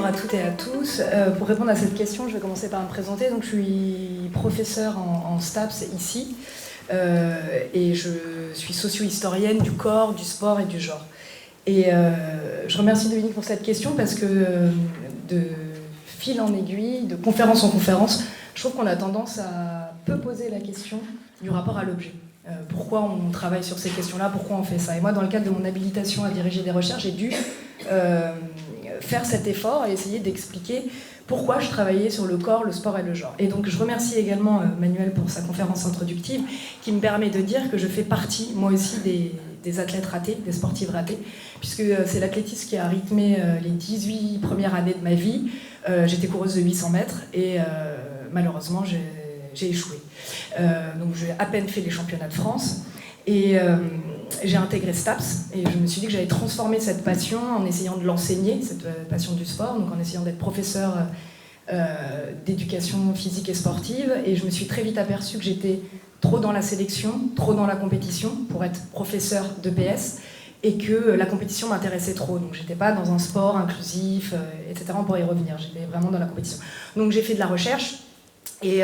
à toutes et à tous. Pour répondre à cette question, je vais commencer par me présenter. Donc, je suis professeure en STAPS ici et je suis socio-historienne du corps, du sport et du genre. Et je remercie Dominique pour cette question parce que de fil en aiguille, de conférence en conférence, je trouve qu'on a tendance à peu poser la question du rapport à l'objet. Pourquoi on travaille sur ces questions-là, pourquoi on fait ça. Et moi, dans le cadre de mon habilitation à diriger des recherches, j'ai dû faire cet effort et essayer d'expliquer pourquoi je travaillais sur le corps, le sport et le genre. Et donc je remercie également Manuel pour sa conférence introductive qui me permet de dire que je fais partie, moi aussi, des athlètes ratés, des sportives ratées, puisque c'est l'athlétisme qui a rythmé les 18 premières années de ma vie. J'étais coureuse de 800 mètres et malheureusement j'ai échoué. Donc j'ai à peine fait les championnats de France et j'ai intégré STAPS et je me suis dit que j'allais transformer cette passion en essayant de l'enseigner, cette passion du sport, donc en essayant d'être professeur d'éducation physique et sportive. Et je me suis très vite aperçue que j'étais trop dans la sélection, trop dans la compétition pour être professeur d'EPS et que la compétition m'intéressait trop. Donc j'étais pas dans un sport inclusif, etc. On pourrait y revenir, j'étais vraiment dans la compétition. Donc j'ai fait de la recherche et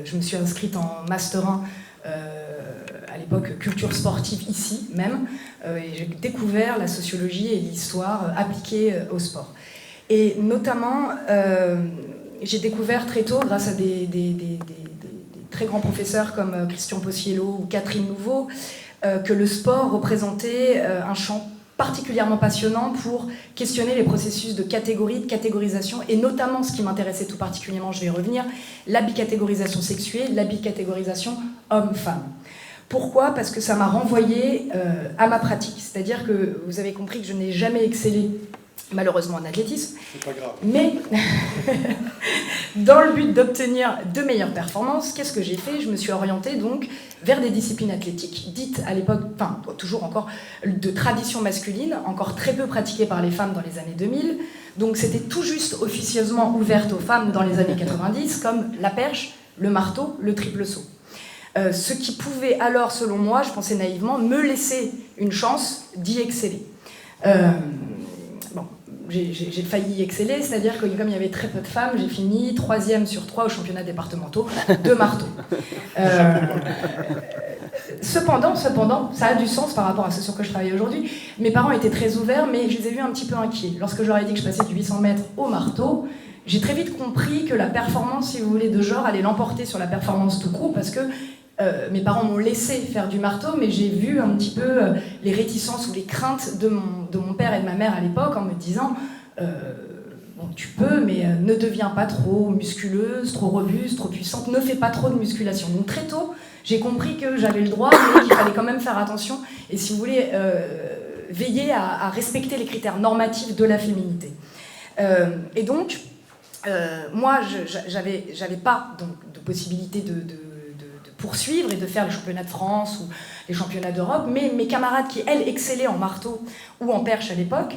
je me suis inscrite en Master 1 à l'époque culture sportive ici même, et j'ai découvert la sociologie et l'histoire appliquées au sport. Et notamment, j'ai découvert très tôt, grâce à des très grands professeurs comme Christian Possiello ou Catherine Nouveau, que le sport représentait un champ particulièrement passionnant pour questionner les processus de catégorie, de catégorisation, et notamment ce qui m'intéressait tout particulièrement, je vais y revenir, la bicatégorisation sexuée, la bicatégorisation homme-femme. Pourquoi ? Parce que ça m'a renvoyé à ma pratique. C'est-à-dire que vous avez compris que je n'ai jamais excellé, malheureusement, en athlétisme. C'est pas grave. Mais dans le but d'obtenir de meilleures performances, qu'est-ce que j'ai fait ? Je me suis orientée donc vers des disciplines athlétiques, dites à l'époque, enfin toujours encore, de tradition masculine, encore très peu pratiquées par les femmes dans les années 2000. Donc c'était tout juste officieusement ouverte aux femmes dans les années 90, comme la perche, le marteau, le triple saut. Ce qui pouvait alors, selon moi, je pensais naïvement, me laisser une chance d'y exceller. Bon, j'ai failli y exceller, c'est-à-dire que comme il y avait très peu de femmes, j'ai fini 3e sur 3 aux championnats départementaux de marteau. Cependant, ça a du sens par rapport à ce sur quoi je travaille aujourd'hui. Mes parents étaient très ouverts, mais je les ai vus un petit peu inquiets. Lorsque je leur ai dit que je passais du 800 mètres au marteau, j'ai très vite compris que la performance, si vous voulez, de genre allait l'emporter sur la performance tout court, parce que mes parents m'ont laissé faire du marteau, mais j'ai vu un petit peu les réticences ou les craintes de mon père et de ma mère à l'époque en me disant bon, tu peux, mais ne deviens pas trop musculeuse, trop robuste, trop puissante, ne fais pas trop de musculation. Donc très tôt, j'ai compris que j'avais le droit, mais qu'il fallait quand même faire attention et, si vous voulez, veiller à respecter les critères normatifs de la féminité. Et donc, moi, j'avais pas donc, de possibilité de poursuivre et de faire les championnats de France ou les championnats d'Europe, mais mes camarades qui, elles, excellaient en marteau ou en perche à l'époque,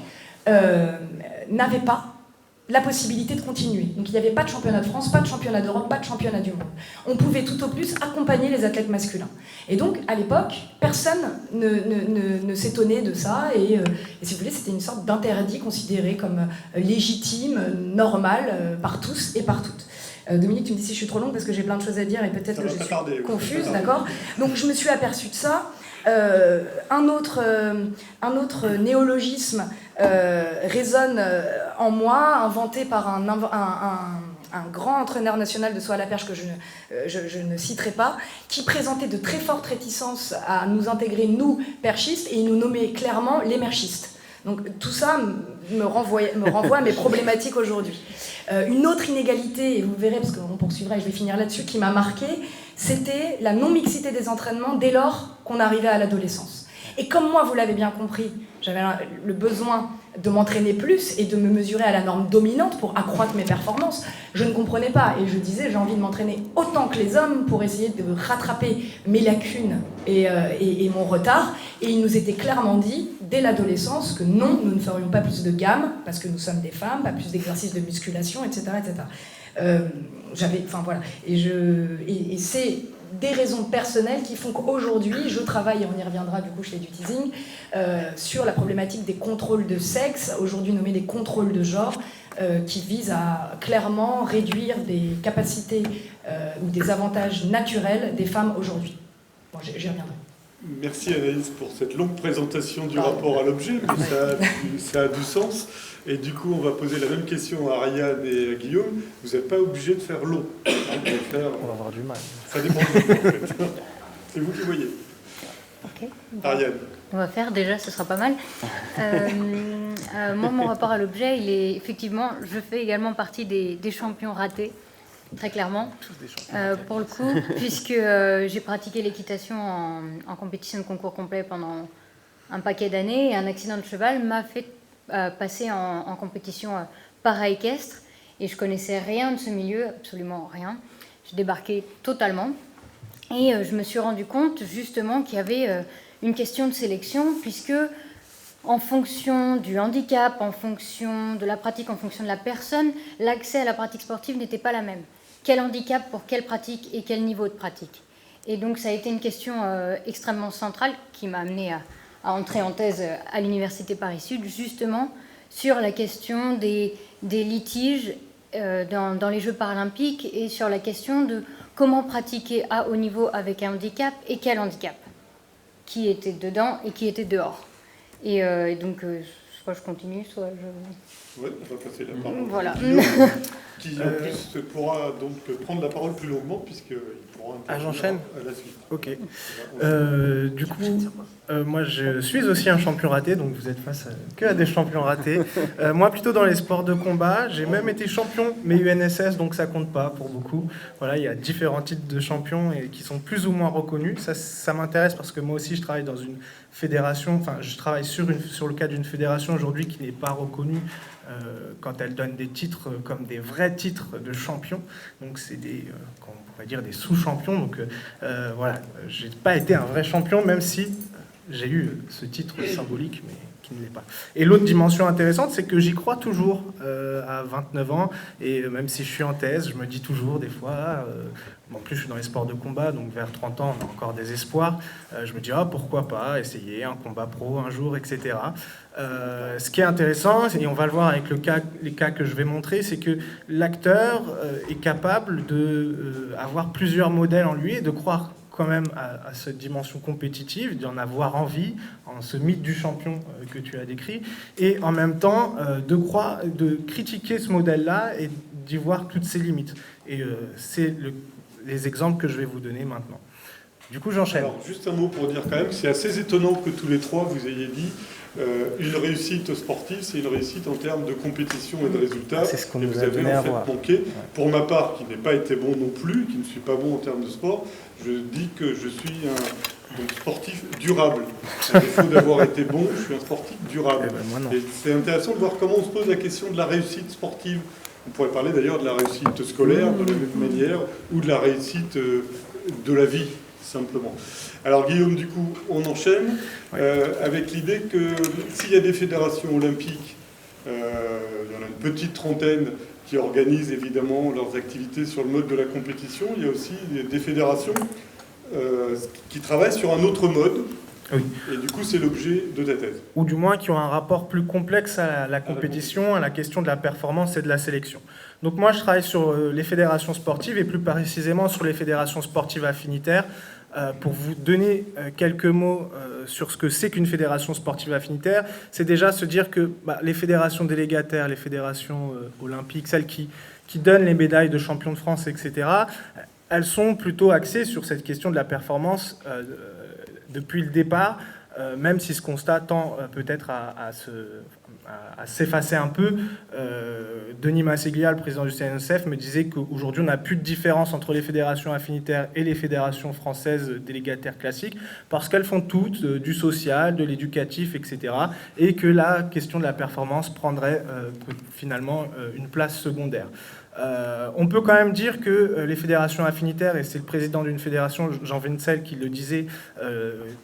n'avaient pas la possibilité de continuer. Donc il n'y avait pas de championnat de France, pas de championnat d'Europe, pas de championnat du monde. On pouvait tout au plus accompagner les athlètes masculins. Et donc, à l'époque, personne ne s'étonnait de ça, et si vous voulez, c'était une sorte d'interdit considéré comme légitime, normal, par tous et par toutes. Dominique, tu me dis si je suis trop longue parce que j'ai plein de choses à dire et peut-être que je suis confuse, d'accord ? Donc je me suis aperçue de ça. Un autre néologisme résonne en moi, inventé par un grand entraîneur national de saut à la perche que je ne citerai pas, qui présentait de très fortes réticences à nous intégrer, nous, perchistes, et il nous nommait clairement les merchistes. Donc tout ça me renvoie à mes problématiques aujourd'hui. Une autre inégalité, et vous verrez, parce qu'on poursuivra et je vais finir là-dessus, qui m'a marquée, c'était la non-mixité des entraînements dès lors qu'on arrivait à l'adolescence. Et comme moi, vous l'avez bien compris, j'avais le besoin de m'entraîner plus et de me mesurer à la norme dominante pour accroître mes performances. Je ne comprenais pas et je disais j'ai envie de m'entraîner autant que les hommes pour essayer de rattraper mes lacunes et mon retard. Et il nous était clairement dit dès l'adolescence que non, nous ne ferions pas plus de gamme parce que nous sommes des femmes, pas plus d'exercices de musculation, etc. Voilà. Et c'est des raisons personnelles qui font qu'aujourd'hui, je travaille, et on y reviendra du coup, je fais du teasing, sur la problématique des contrôles de sexe, aujourd'hui nommés des contrôles de genre, qui vise à clairement réduire des capacités ou des avantages naturels des femmes aujourd'hui. Bon, j'y reviendrai. Merci Anaïs pour cette longue présentation du rapport à l'objet, mais ça a du sens. Et du coup, on va poser la même question à Ariane et à Guillaume. Vous n'êtes pas obligé de faire long. On va avoir du mal. Ça dépend de vous, en fait. C'est vous qui voyez. Ok. Ariane. On va faire, déjà, ce sera pas mal. Moi, mon rapport à l'objet, il est effectivement, je fais également partie des champions ratés, très clairement, pour le coup, puisque j'ai pratiqué l'équitation en compétition de concours complet pendant un paquet d'années, et un accident de cheval m'a fait passer en compétition para-équestre, et je connaissais rien de ce milieu, absolument rien. J'ai débarqué totalement, et je me suis rendu compte justement qu'il y avait une question de sélection, puisque en fonction du handicap, en fonction de la pratique, en fonction de la personne, l'accès à la pratique sportive n'était pas la même. Quel handicap pour quelle pratique et quel niveau de pratique? Et donc ça a été une question extrêmement centrale qui m'a amenée à entrer en thèse à l'Université Paris-Sud, justement sur la question des litiges dans les Jeux paralympiques et sur la question de comment pratiquer à haut niveau avec un handicap et quel handicap, qui était dedans et qui était dehors. Et donc, soit je continue, soit je... Oui, on va passer la parole. Voilà. Qui en plus pourra donc prendre la parole plus longuement, puisqu'il pourra j'enchaîne à la suite. Ok. Du coup, moi je suis aussi un champion raté, donc vous êtes face à des champions ratés. Moi plutôt dans les sports de combat, j'ai même été champion, mais UNSS, donc ça compte pas pour beaucoup. Voilà, il y a différents titres de champions et qui sont plus ou moins reconnus. Ça m'intéresse parce que moi aussi je travaille dans une fédération, enfin je travaille sur le cas d'une fédération aujourd'hui qui n'est pas reconnue quand elle donne des titres comme des vrais titres de champion. Donc c'est on pourrait dire des sous-champions. Donc voilà, j'ai pas été un vrai champion, même si j'ai eu ce titre symbolique, mais qui ne l'est pas. Et l'autre dimension intéressante, c'est que j'y crois toujours à 29 ans, et même si je suis en thèse, je me dis toujours des fois, en plus je suis dans les sports de combat, donc vers 30 ans on a encore des espoirs, je me dis pourquoi pas essayer un combat pro un jour, etc. Ce qui est intéressant, et on va le voir avec les cas que je vais montrer, c'est que l'acteur est capable d'avoir plusieurs modèles en lui et de croire quand même à cette dimension compétitive, d'en avoir envie, en ce mythe du champion que tu as décrit, et en même temps de critiquer ce modèle-là et d'y voir toutes ses limites. Et c'est les exemples que je vais vous donner maintenant. Du coup, j'enchaîne. Alors, juste un mot pour dire quand même que c'est assez étonnant que tous les trois vous ayez dit une réussite sportive, c'est une réussite en termes de compétition et de résultats. C'est ce qu'on et nous vous a avez donné en à fait voir. manqué. Ouais. Pour ma part, qui n'ai pas été bon non plus, qui ne suis pas bon en termes de sport, je dis que je suis un sportif durable. À défaut d'avoir été bon, je suis un sportif durable. Moi non. Et c'est intéressant de voir comment on se pose la question de la réussite sportive. On pourrait parler d'ailleurs de la réussite scolaire de la même manière, ou de la réussite de la vie, simplement. Alors Guillaume, du coup, on enchaîne avec l'idée que s'il y a des fédérations olympiques, il y en a une petite trentaine qui organisent évidemment leurs activités sur le mode de la compétition, il y a aussi des fédérations qui travaillent sur un autre mode. Oui. Et du coup, c'est l'objet de ta thèse. Ou du moins qui ont un rapport plus complexe à la compétition, à la question de la performance et de la sélection. Donc moi, je travaille sur les fédérations sportives et plus précisément sur les fédérations sportives affinitaires. Pour vous donner quelques mots sur ce que c'est qu'une fédération sportive affinitaire, c'est déjà se dire que les fédérations délégataires, les fédérations olympiques, celles qui donnent les médailles de champion de France, etc., elles sont plutôt axées sur cette question de la performance depuis le départ, même si ce constat tend peut-être à s'effacer un peu. Denis Masséglia, le président du CNSF, me disait qu'aujourd'hui on n'a plus de différence entre les fédérations affinitaires et les fédérations françaises délégataires classiques, parce qu'elles font toutes du social, de l'éducatif, etc. Et que la question de la performance prendrait finalement une place secondaire. On peut quand même dire que les fédérations affinitaires, et c'est le président d'une fédération, Jean Wenzel, qui le disait,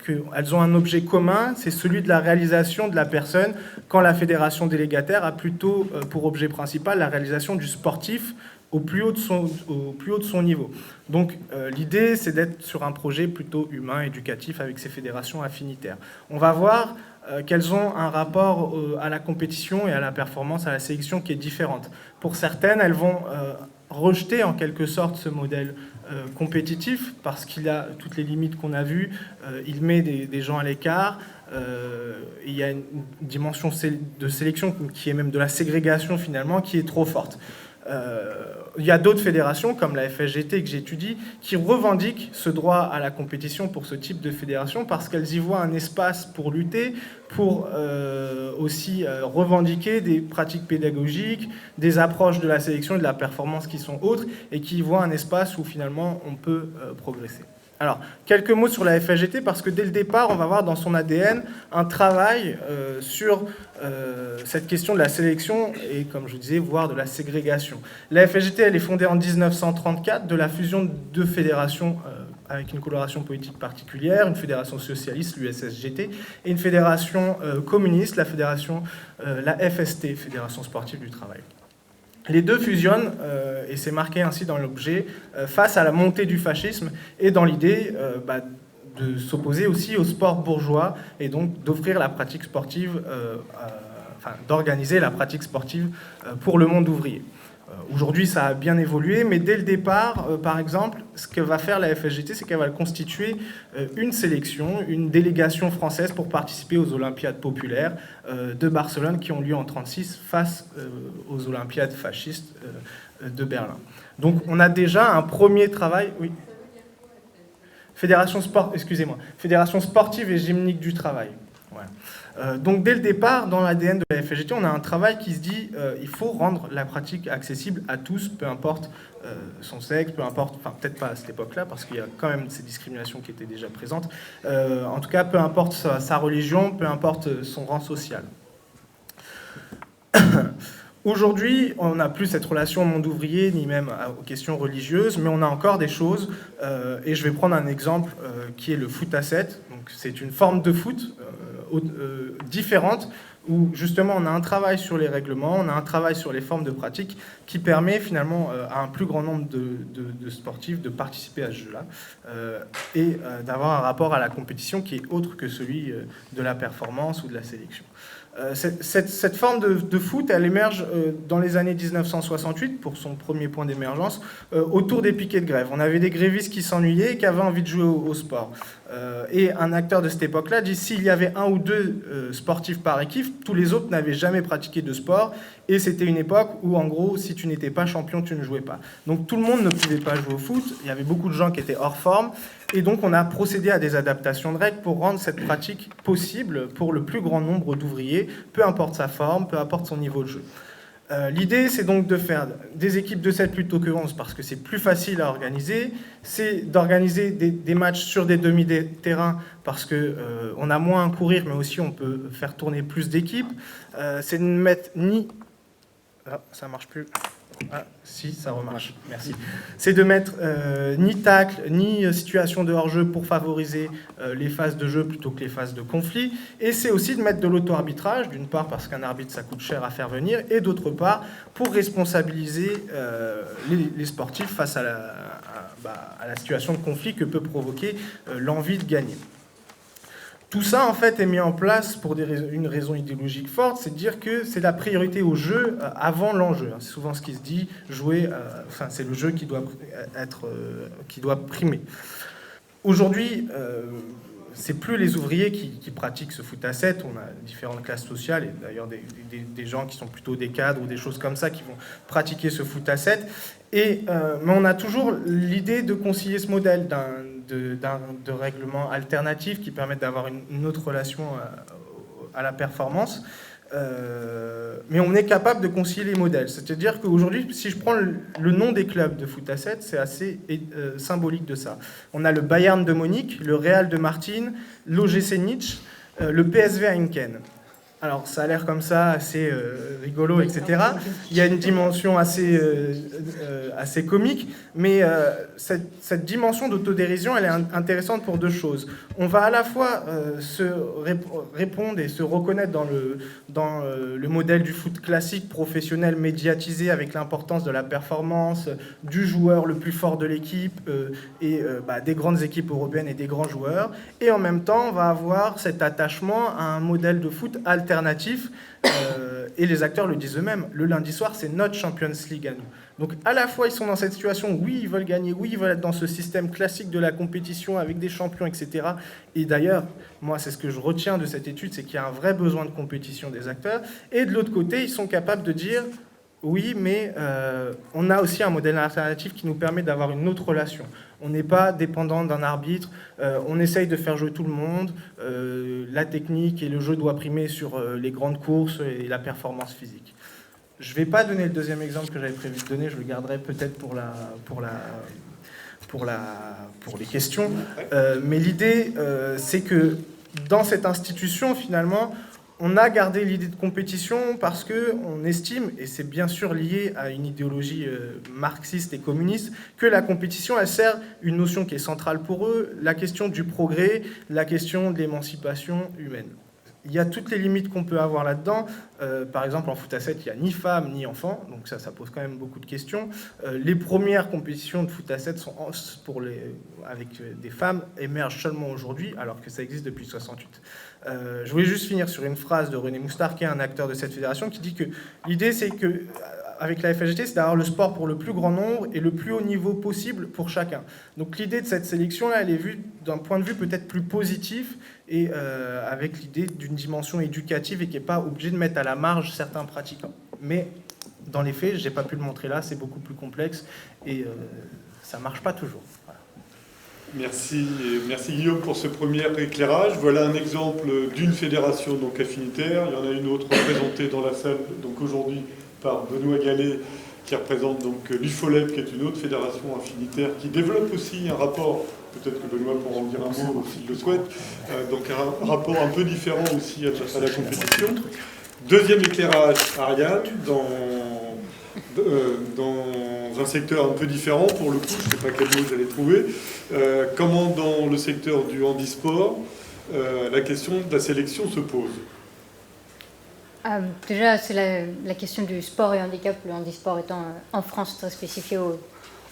qu'elles ont un objet commun, c'est celui de la réalisation de la personne, quand la fédération délégataire a plutôt pour objet principal la réalisation du sportif au plus haut de son niveau. Donc l'idée, c'est d'être sur un projet plutôt humain, éducatif, avec ces fédérations affinitaires. On va voir qu'elles ont un rapport à la compétition et à la performance, à la sélection qui est différente. Pour certaines, elles vont rejeter en quelque sorte ce modèle compétitif parce qu'il a toutes les limites qu'on a vues, il met des gens à l'écart, il y a une dimension de sélection qui est même de la ségrégation finalement qui est trop forte. Il y a d'autres fédérations comme la FSGT que j'étudie qui revendiquent ce droit à la compétition pour ce type de fédération parce qu'elles y voient un espace pour lutter, pour aussi revendiquer des pratiques pédagogiques, des approches de la sélection et de la performance qui sont autres et qui y voient un espace où finalement on peut progresser. Alors, quelques mots sur la FSGT, parce que dès le départ, on va voir dans son ADN un travail sur cette question de la sélection et, comme je vous disais, voire de la ségrégation. La FSGT, elle est fondée en 1934 de la fusion de deux fédérations avec une coloration politique particulière, une fédération socialiste, l'USSGT, et une fédération communiste, la FST, Fédération sportive du travail. Les deux fusionnent, et c'est marqué ainsi dans l'objet, face à la montée du fascisme et dans l'idée de s'opposer aussi au sport bourgeois et donc d'offrir la pratique sportive, d'organiser la pratique sportive pour le monde ouvrier. Aujourd'hui, ça a bien évolué, mais dès le départ, par exemple, ce que va faire la FSGT, c'est qu'elle va constituer une sélection, une délégation française pour participer aux Olympiades populaires de Barcelone qui ont lieu en 1936 face aux Olympiades fascistes de Berlin. Donc on a déjà un premier travail... Oui. Fédération sportive et gymnique du travail. Ouais. Donc dès le départ, dans l'ADN de la FSGT, on a un travail qui se dit il faut rendre la pratique accessible à tous, peu importe son sexe, peu importe, enfin peut-être pas à cette époque-là, parce qu'il y a quand même ces discriminations qui étaient déjà présentes, en tout cas peu importe sa religion, peu importe son rang social. Aujourd'hui, on n'a plus cette relation au monde ouvrier, ni même aux questions religieuses, mais on a encore des choses, et je vais prendre un exemple qui est le foot à 7. Donc, c'est une forme de foot différente, où justement on a un travail sur les règlements, on a un travail sur les formes de pratique, qui permet finalement à un plus grand nombre de sportifs de participer à ce jeu-là, et d'avoir un rapport à la compétition qui est autre que celui de la performance ou de la sélection. Cette forme de foot, elle émerge dans les années 1968, pour son premier point d'émergence, autour des piquets de grève. On avait des grévistes qui s'ennuyaient et qui avaient envie de jouer au sport. Et un acteur de cette époque-là dit s'il y avait un ou deux sportifs par équipe, tous les autres n'avaient jamais pratiqué de sport. Et c'était une époque où, en gros, si tu n'étais pas champion, tu ne jouais pas. Donc tout le monde ne pouvait pas jouer au foot. Il y avait beaucoup de gens qui étaient hors forme. Et donc on a procédé à des adaptations de règles pour rendre cette pratique possible pour le plus grand nombre d'ouvriers, peu importe sa forme, peu importe son niveau de jeu. L'idée, c'est donc de faire des équipes de 7 plutôt que 11 parce que c'est plus facile à organiser. C'est d'organiser des matchs sur des demi-terrains parce qu'on a moins à courir, mais aussi on peut faire tourner plus d'équipes. C'est de ne mettre ni... Ah, ça marche plus. Ah, si, ça remarche. Merci. C'est de mettre ni tacle, ni situation de hors-jeu pour favoriser les phases de jeu plutôt que les phases de conflit. Et c'est aussi de mettre de l'auto-arbitrage, d'une part parce qu'un arbitre, ça coûte cher à faire venir, et d'autre part pour responsabiliser les sportifs face à la situation de conflit que peut provoquer l'envie de gagner. Tout ça, en fait, est mis en place pour une raison idéologique forte, c'est de dire que c'est la priorité au jeu avant l'enjeu. C'est souvent ce qui se dit, jouer, c'est le jeu qui doit primer. Aujourd'hui, c'est plus les ouvriers qui pratiquent ce foot à 7, on a différentes classes sociales, et d'ailleurs des gens qui sont plutôt des cadres ou des choses comme ça qui vont pratiquer ce foot à 7. Mais on a toujours l'idée de concilier ce modèle de règlement alternatif qui permet d'avoir une autre relation à la performance. Mais on est capable de concilier les modèles. C'est-à-dire qu'aujourd'hui, si je prends le nom des clubs de foot à 7, c'est assez symbolique de ça. On a le Bayern de Munich, le Real de Martine, l'OGC Nice, le PSV Eindhoven. Alors, ça a l'air comme ça, assez rigolo, etc. Il y a une dimension assez comique, mais cette dimension d'autodérision, elle est intéressante pour deux choses. On va à la fois se répondre et se reconnaître dans le modèle du foot classique, professionnel, médiatisé, avec l'importance de la performance, du joueur le plus fort de l'équipe, et des grandes équipes européennes et des grands joueurs. Et en même temps, on va avoir cet attachement à un modèle de foot alternatif, et les acteurs le disent eux-mêmes, le lundi soir c'est notre Champions League à nous. Donc à la fois ils sont dans cette situation, oui ils veulent gagner, oui ils veulent être dans ce système classique de la compétition avec des champions, etc. Et d'ailleurs, moi c'est ce que je retiens de cette étude, c'est qu'il y a un vrai besoin de compétition des acteurs, et de l'autre côté ils sont capables de dire oui, mais on a aussi un modèle alternatif qui nous permet d'avoir une autre relation. On n'est pas dépendant d'un arbitre, on essaye de faire jouer tout le monde, la technique et le jeu doivent primer sur les grandes courses et la performance physique. Je ne vais pas donner le deuxième exemple que j'avais prévu de donner, je le garderai peut-être pour les questions. Mais l'idée, c'est que dans cette institution, finalement, on a gardé l'idée de compétition parce qu'on estime, et c'est bien sûr lié à une idéologie marxiste et communiste, que la compétition, elle sert une notion qui est centrale pour eux, la question du progrès, la question de l'émancipation humaine. Il y a toutes les limites qu'on peut avoir là-dedans. Par exemple, en foot à 7, il n'y a ni femmes ni enfants, donc ça pose quand même beaucoup de questions. Les premières compétitions de foot à 7 avec des femmes émergent seulement aujourd'hui, alors que ça existe depuis 68. Je voulais juste finir sur une phrase de René Moustard, qui est un acteur de cette fédération, qui dit que l'idée, c'est que avec la FFGT, c'est d'avoir le sport pour le plus grand nombre et le plus haut niveau possible pour chacun. Donc l'idée de cette sélection-là, elle est vue d'un point de vue peut-être plus positif et avec l'idée d'une dimension éducative et qui n'est pas obligé de mettre à la marge certains pratiquants. Mais dans les faits, je n'ai pas pu le montrer là, c'est beaucoup plus complexe et ça ne marche pas toujours. Voilà. Merci Guillaume pour ce premier éclairage. Voilà un exemple d'une fédération donc affinitaire. Il y en a une autre représentée dans la salle donc aujourd'hui par Benoît Gallet, qui représente donc l'UFOLEP, qui est une autre fédération affinitaire, qui développe aussi un rapport, peut-être que Benoît pourra en dire un mot s'il le souhaite, donc un rapport un peu différent aussi à la compétition. Deuxième éclairage, Ariane, dans un secteur un peu différent, pour le coup, je ne sais pas quel mot vous allez trouver, comment dans le secteur du handisport, la question de la sélection se pose. Déjà, c'est la question du sport et handicap, le handisport étant en France très spécifié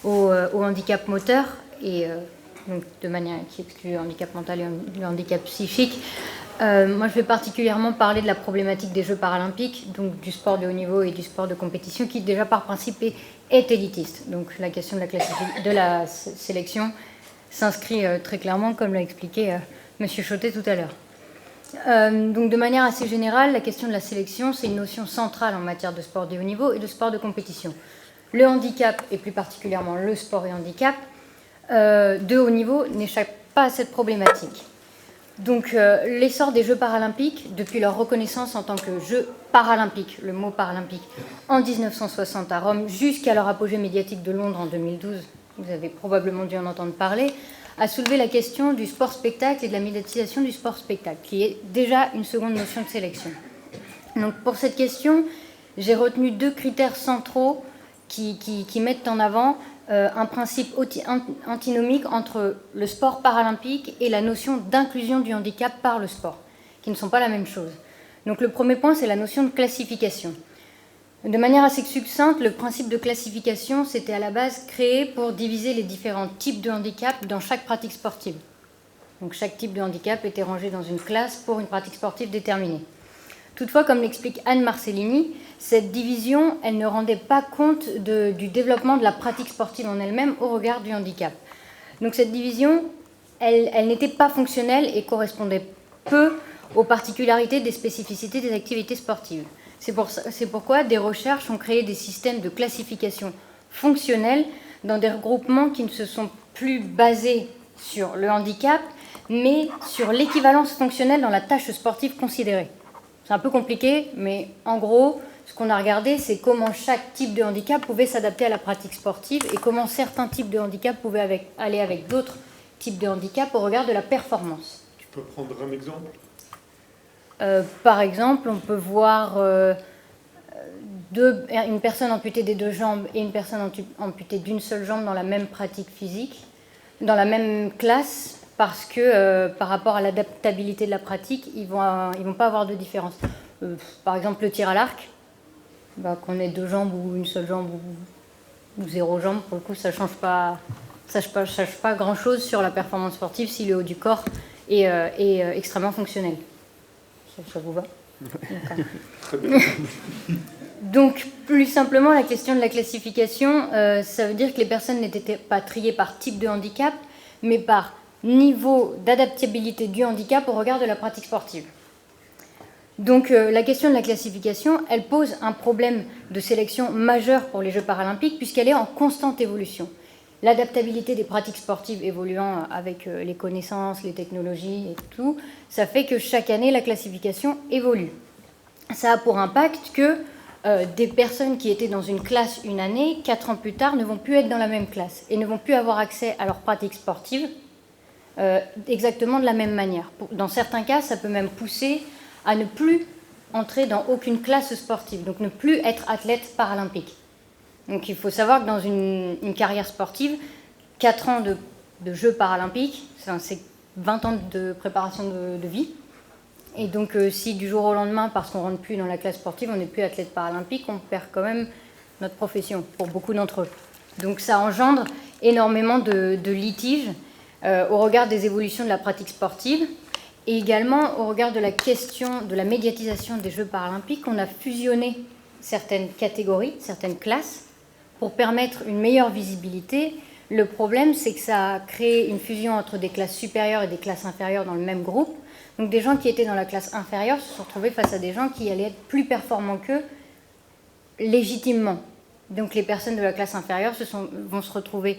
au handicap moteur, et donc de manière qui exclut le handicap mental et le handicap psychique. Moi, je vais particulièrement parler de la problématique des Jeux paralympiques, donc du sport de haut niveau et du sport de compétition, qui déjà par principe est élitiste. Donc la question de la sélection s'inscrit très clairement, comme l'a expliqué M. Chotet tout à l'heure. Donc de manière assez générale, la question de la sélection, c'est une notion centrale en matière de sport de haut niveau et de sport de compétition. Le handicap, et plus particulièrement le sport et handicap, de haut niveau n'échappe pas à cette problématique. Donc l'essor des Jeux paralympiques, depuis leur reconnaissance en tant que Jeux paralympiques, le mot paralympique, en 1960 à Rome, jusqu'à leur apogée médiatique de Londres en 2012, vous avez probablement dû en entendre parler, a soulevé la question du sport-spectacle et de la médiatisation du sport-spectacle, qui est déjà une seconde notion de sélection. Donc pour cette question, j'ai retenu deux critères centraux qui mettent en avant un principe antinomique entre le sport paralympique et la notion d'inclusion du handicap par le sport, qui ne sont pas la même chose. Donc le premier point, c'est la notion de classification. De manière assez succincte, le principe de classification, c'était à la base créé pour diviser les différents types de handicap dans chaque pratique sportive. Donc chaque type de handicap était rangé dans une classe pour une pratique sportive déterminée. Toutefois, comme l'explique Anne Marcellini, cette division, elle ne rendait pas compte du développement de la pratique sportive en elle-même au regard du handicap. Donc cette division, elle n'était pas fonctionnelle et correspondait peu aux particularités des spécificités des activités sportives. C'est pourquoi des recherches ont créé des systèmes de classification fonctionnelle dans des regroupements qui ne se sont plus basés sur le handicap, mais sur l'équivalence fonctionnelle dans la tâche sportive considérée. C'est un peu compliqué, mais en gros, ce qu'on a regardé, c'est comment chaque type de handicap pouvait s'adapter à la pratique sportive et comment certains types de handicap pouvaient aller avec d'autres types de handicap au regard de la performance. Tu peux prendre un exemple ? Par exemple, on peut voir une personne amputée des 2 jambes et une personne amputée d'une seule jambe dans la même pratique physique, dans la même classe, parce que par rapport à l'adaptabilité de la pratique, ils vont pas avoir de différence. Par exemple, le tir à l'arc, qu'on ait 2 jambes ou une seule jambe ou 0 jambe, pour le coup, ça change pas grand-chose sur la performance sportive si le haut du corps est extrêmement fonctionnel. Ça vous va? Très bien. Donc, plus simplement, la question de la classification, ça veut dire que les personnes n'étaient pas triées par type de handicap, mais par niveau d'adaptabilité du handicap au regard de la pratique sportive. Donc, la question de la classification, elle pose un problème de sélection majeur pour les Jeux paralympiques, puisqu'elle est en constante évolution. L'adaptabilité des pratiques sportives évoluant avec les connaissances, les technologies et tout, ça fait que chaque année, la classification évolue. Ça a pour impact que des personnes qui étaient dans une classe une année, 4 ans plus tard, ne vont plus être dans la même classe et ne vont plus avoir accès à leurs pratiques sportives exactement de la même manière. Dans certains cas, ça peut même pousser à ne plus entrer dans aucune classe sportive, donc ne plus être athlète paralympique. Donc il faut savoir que dans une carrière sportive, 4 ans de Jeux paralympiques, c'est 20 ans de préparation de vie. Et donc si du jour au lendemain, parce qu'on ne rentre plus dans la classe sportive, on n'est plus athlète paralympique, on perd quand même notre profession, pour beaucoup d'entre eux. Donc ça engendre énormément de litiges au regard des évolutions de la pratique sportive, et également au regard de la question de la médiatisation des Jeux paralympiques. On a fusionné certaines catégories, certaines classes, pour permettre une meilleure visibilité. Le problème, c'est que ça a créé une fusion entre des classes supérieures et des classes inférieures dans le même groupe. Donc des gens qui étaient dans la classe inférieure se sont retrouvés face à des gens qui allaient être plus performants qu'eux légitimement. Donc les personnes de la classe inférieure vont se retrouver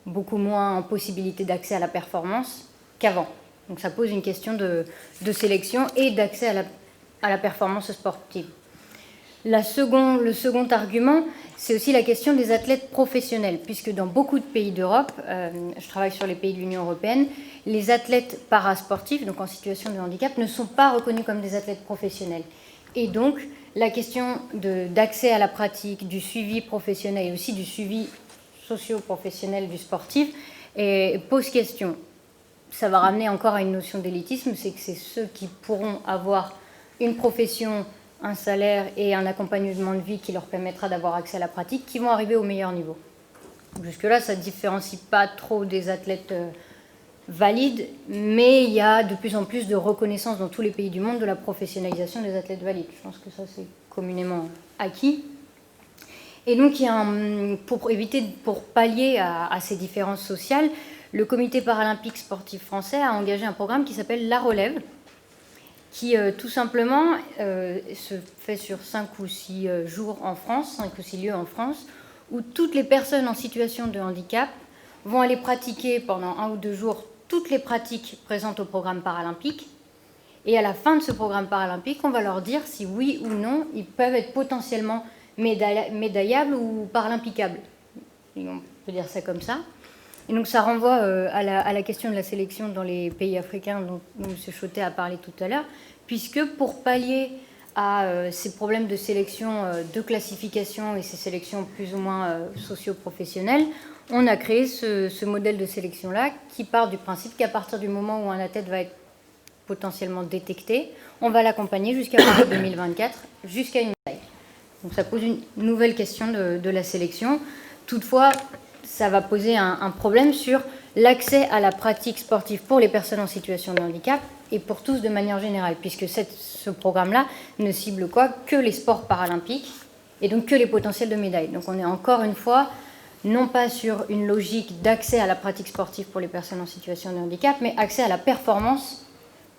beaucoup moins en possibilité d'accès à la performance qu'avant. Donc ça pose une question de sélection et d'accès à la performance sportive. Le second argument, c'est aussi la question des athlètes professionnels, puisque dans beaucoup de pays d'Europe, je travaille sur les pays de l'Union européenne, les athlètes parasportifs, donc en situation de handicap, ne sont pas reconnus comme des athlètes professionnels. Et donc, la question d'accès à la pratique, du suivi professionnel et aussi du suivi socio-professionnel du sportif pose question. Ça va ramener encore à une notion d'élitisme, c'est que c'est ceux qui pourront avoir une profession, un salaire et un accompagnement de vie qui leur permettra d'avoir accès à la pratique, qui vont arriver au meilleur niveau. Jusque-là, ça ne différencie pas trop des athlètes valides, mais il y a de plus en plus de reconnaissance dans tous les pays du monde de la professionnalisation des athlètes valides. Je pense que ça, c'est communément acquis. Et donc, pour pallier à ces différences sociales, le Comité paralympique sportif français a engagé un programme qui s'appelle La Relève, qui tout simplement se fait sur 5 ou 6 jours en France, 5 ou 6 lieux en France, où toutes les personnes en situation de handicap vont aller pratiquer pendant 1 ou 2 jours toutes les pratiques présentes au programme paralympique. Et à la fin de ce programme paralympique, on va leur dire si oui ou non ils peuvent être potentiellement médaillables ou paralympicables. Et on peut dire ça comme ça. Et donc ça renvoie à la question de la sélection dans les pays africains dont M. Chotet a parlé tout à l'heure, puisque pour pallier à ces problèmes de sélection, de classification et ces sélections plus ou moins socio-professionnelles, on a créé ce modèle de sélection-là qui part du principe qu'à partir du moment où un athlète va être potentiellement détecté, on va l'accompagner jusqu'à Paris 2024, jusqu'à une médaille. Donc ça pose une nouvelle question de la sélection. Toutefois, ça va poser un problème sur l'accès à la pratique sportive pour les personnes en situation de handicap et pour tous de manière générale, puisque ce programme-là ne cible que les sports paralympiques et donc que les potentiels de médailles. Donc on est encore une fois non pas sur une logique d'accès à la pratique sportive pour les personnes en situation de handicap, mais accès à la performance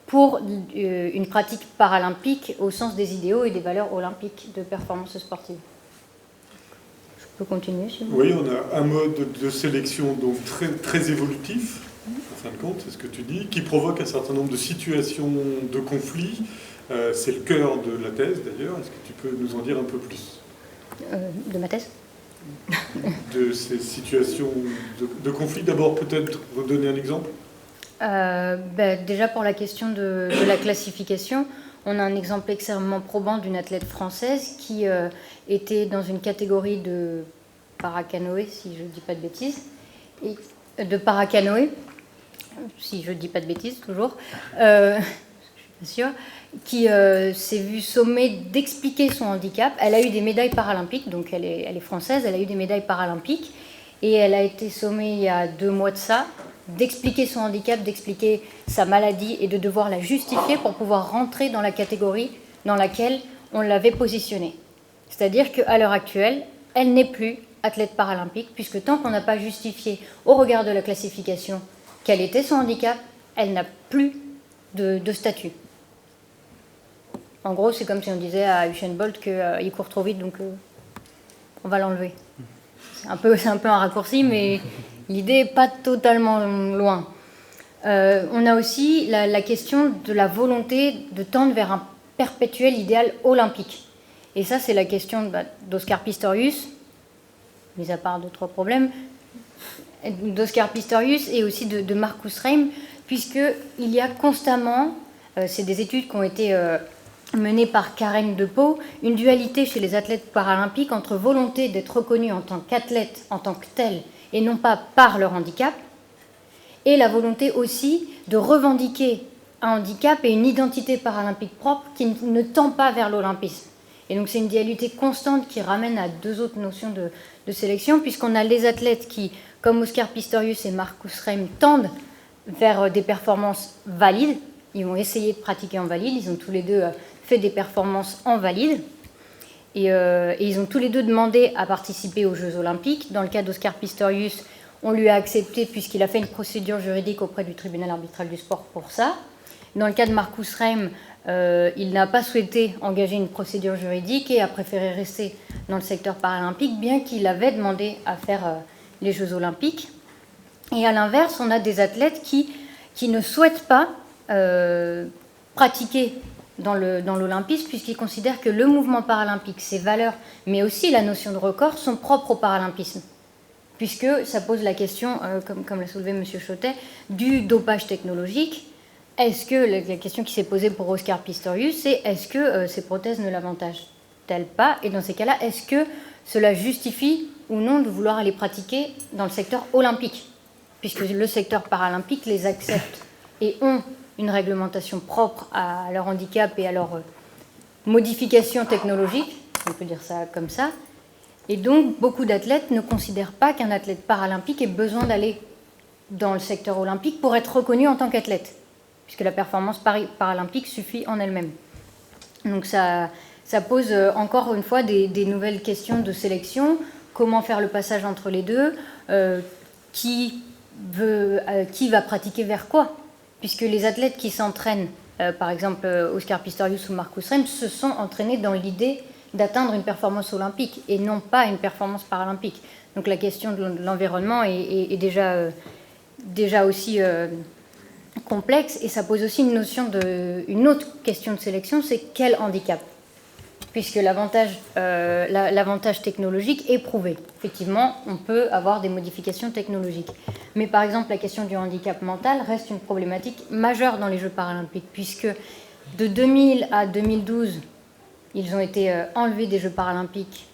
pour une pratique paralympique au sens des idéaux et des valeurs olympiques de performance sportive. Je peux continuer, si vous voulez. Oui, on a un mode de sélection donc très, très évolutif, en fin de compte, c'est ce que tu dis, qui provoque un certain nombre de situations de conflit. C'est le cœur de la thèse, d'ailleurs. Est-ce que tu peux nous en dire un peu plus De ma thèse de ces situations de conflit. D'abord, peut-être redonner un exemple. Déjà, pour la question de la classification, on a un exemple extrêmement probant d'une athlète française qui était dans une catégorie de paracanoë, si je ne dis pas de bêtises, de paracanoë, si je ne dis pas de bêtises, toujours, je suis pas sûre, qui s'est vue sommée d'expliquer son handicap. Elle a eu des médailles paralympiques, donc elle est française, elle a eu des médailles paralympiques, et elle a été sommée il y a 2 mois de ça, d'expliquer son handicap, d'expliquer sa maladie et de devoir la justifier pour pouvoir rentrer dans la catégorie dans laquelle on l'avait positionnée. C'est-à-dire qu'à l'heure actuelle, elle n'est plus athlète paralympique, puisque tant qu'on n'a pas justifié au regard de la classification quel était son handicap, elle n'a plus de statut. En gros, c'est comme si on disait à Usain Bolt qu'il court trop vite, donc on va l'enlever. C'est un peu un raccourci, mais l'idée n'est pas totalement loin. On a aussi la question de la volonté de tendre vers un perpétuel idéal olympique. Et ça, c'est la question d'Oscar Pistorius, mis à part 2-3 problèmes, d'Oscar Pistorius et aussi de Marcus Reim, puisqu'il y a constamment, c'est des études qui ont été menées par Karen Depot, une dualité chez les athlètes paralympiques entre volonté d'être reconnus en tant qu'athlètes, en tant que tels, et non pas par leur handicap, et la volonté aussi de revendiquer un handicap et une identité paralympique propre qui ne tend pas vers l'olympisme. Et donc c'est une dualité constante qui ramène à 2 autres notions de sélection, puisqu'on a les athlètes qui, comme Oscar Pistorius et Marcus Reim, tendent vers des performances valides. Ils vont essayer de pratiquer en valide. Ils ont tous les deux fait des performances en valide. Et ils ont tous les deux demandé à participer aux Jeux Olympiques. Dans le cas d'Oscar Pistorius, on lui a accepté puisqu'il a fait une procédure juridique auprès du tribunal arbitral du sport pour ça. Dans le cas de Marcus Reim, il n'a pas souhaité engager une procédure juridique et a préféré rester dans le secteur paralympique, bien qu'il avait demandé à faire les Jeux Olympiques. Et à l'inverse, on a des athlètes qui ne souhaitent pas pratiquer dans l'olympisme, puisqu'ils considèrent que le mouvement paralympique, ses valeurs, mais aussi la notion de record, sont propres au paralympisme. Puisque ça pose la question, comme l'a soulevé M. Chotet, du dopage technologique. Est-ce que la question qui s'est posée pour Oscar Pistorius, c'est est-ce que ces prothèses ne l'avantagent-elles pas? Et dans ces cas-là, est-ce que cela justifie ou non de vouloir aller pratiquer dans le secteur olympique? Puisque le secteur paralympique les accepte et ont une réglementation propre à leur handicap et à leur modification technologique, on peut dire ça comme ça. Et donc, beaucoup d'athlètes ne considèrent pas qu'un athlète paralympique ait besoin d'aller dans le secteur olympique pour être reconnu en tant qu'athlète, puisque la performance paralympique suffit en elle-même. Donc ça pose encore une fois des nouvelles questions de sélection. Comment faire le passage entre les deux? Qui va pratiquer vers quoi? Puisque les athlètes qui s'entraînent, par exemple Oscar Pistorius ou Marcus Reim, se sont entraînés dans l'idée d'atteindre une performance olympique et non pas une performance paralympique. Donc la question de l'environnement est déjà aussi complexe, et ça pose aussi une autre question de sélection, c'est quel handicap? Puisque l'avantage technologique est prouvé. Effectivement, on peut avoir des modifications technologiques. Mais par exemple, la question du handicap mental reste une problématique majeure dans les Jeux paralympiques, puisque de 2000 à 2012, ils ont été enlevés des Jeux paralympiques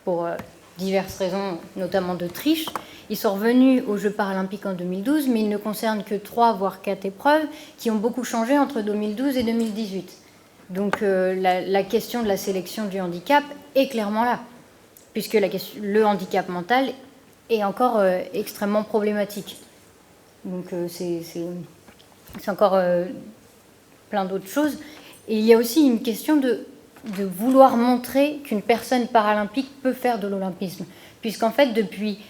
pour diverses raisons, notamment de triche. Ils sont revenus aux Jeux paralympiques en 2012, mais ils ne concernent que 3 voire 4 épreuves qui ont beaucoup changé entre 2012 et 2018. Donc la question de la sélection du handicap est clairement là, puisque le handicap mental est encore extrêmement problématique. Donc c'est encore plein d'autres choses. Et il y a aussi une question de vouloir montrer qu'une personne paralympique peut faire de l'olympisme, puisqu'en fait depuis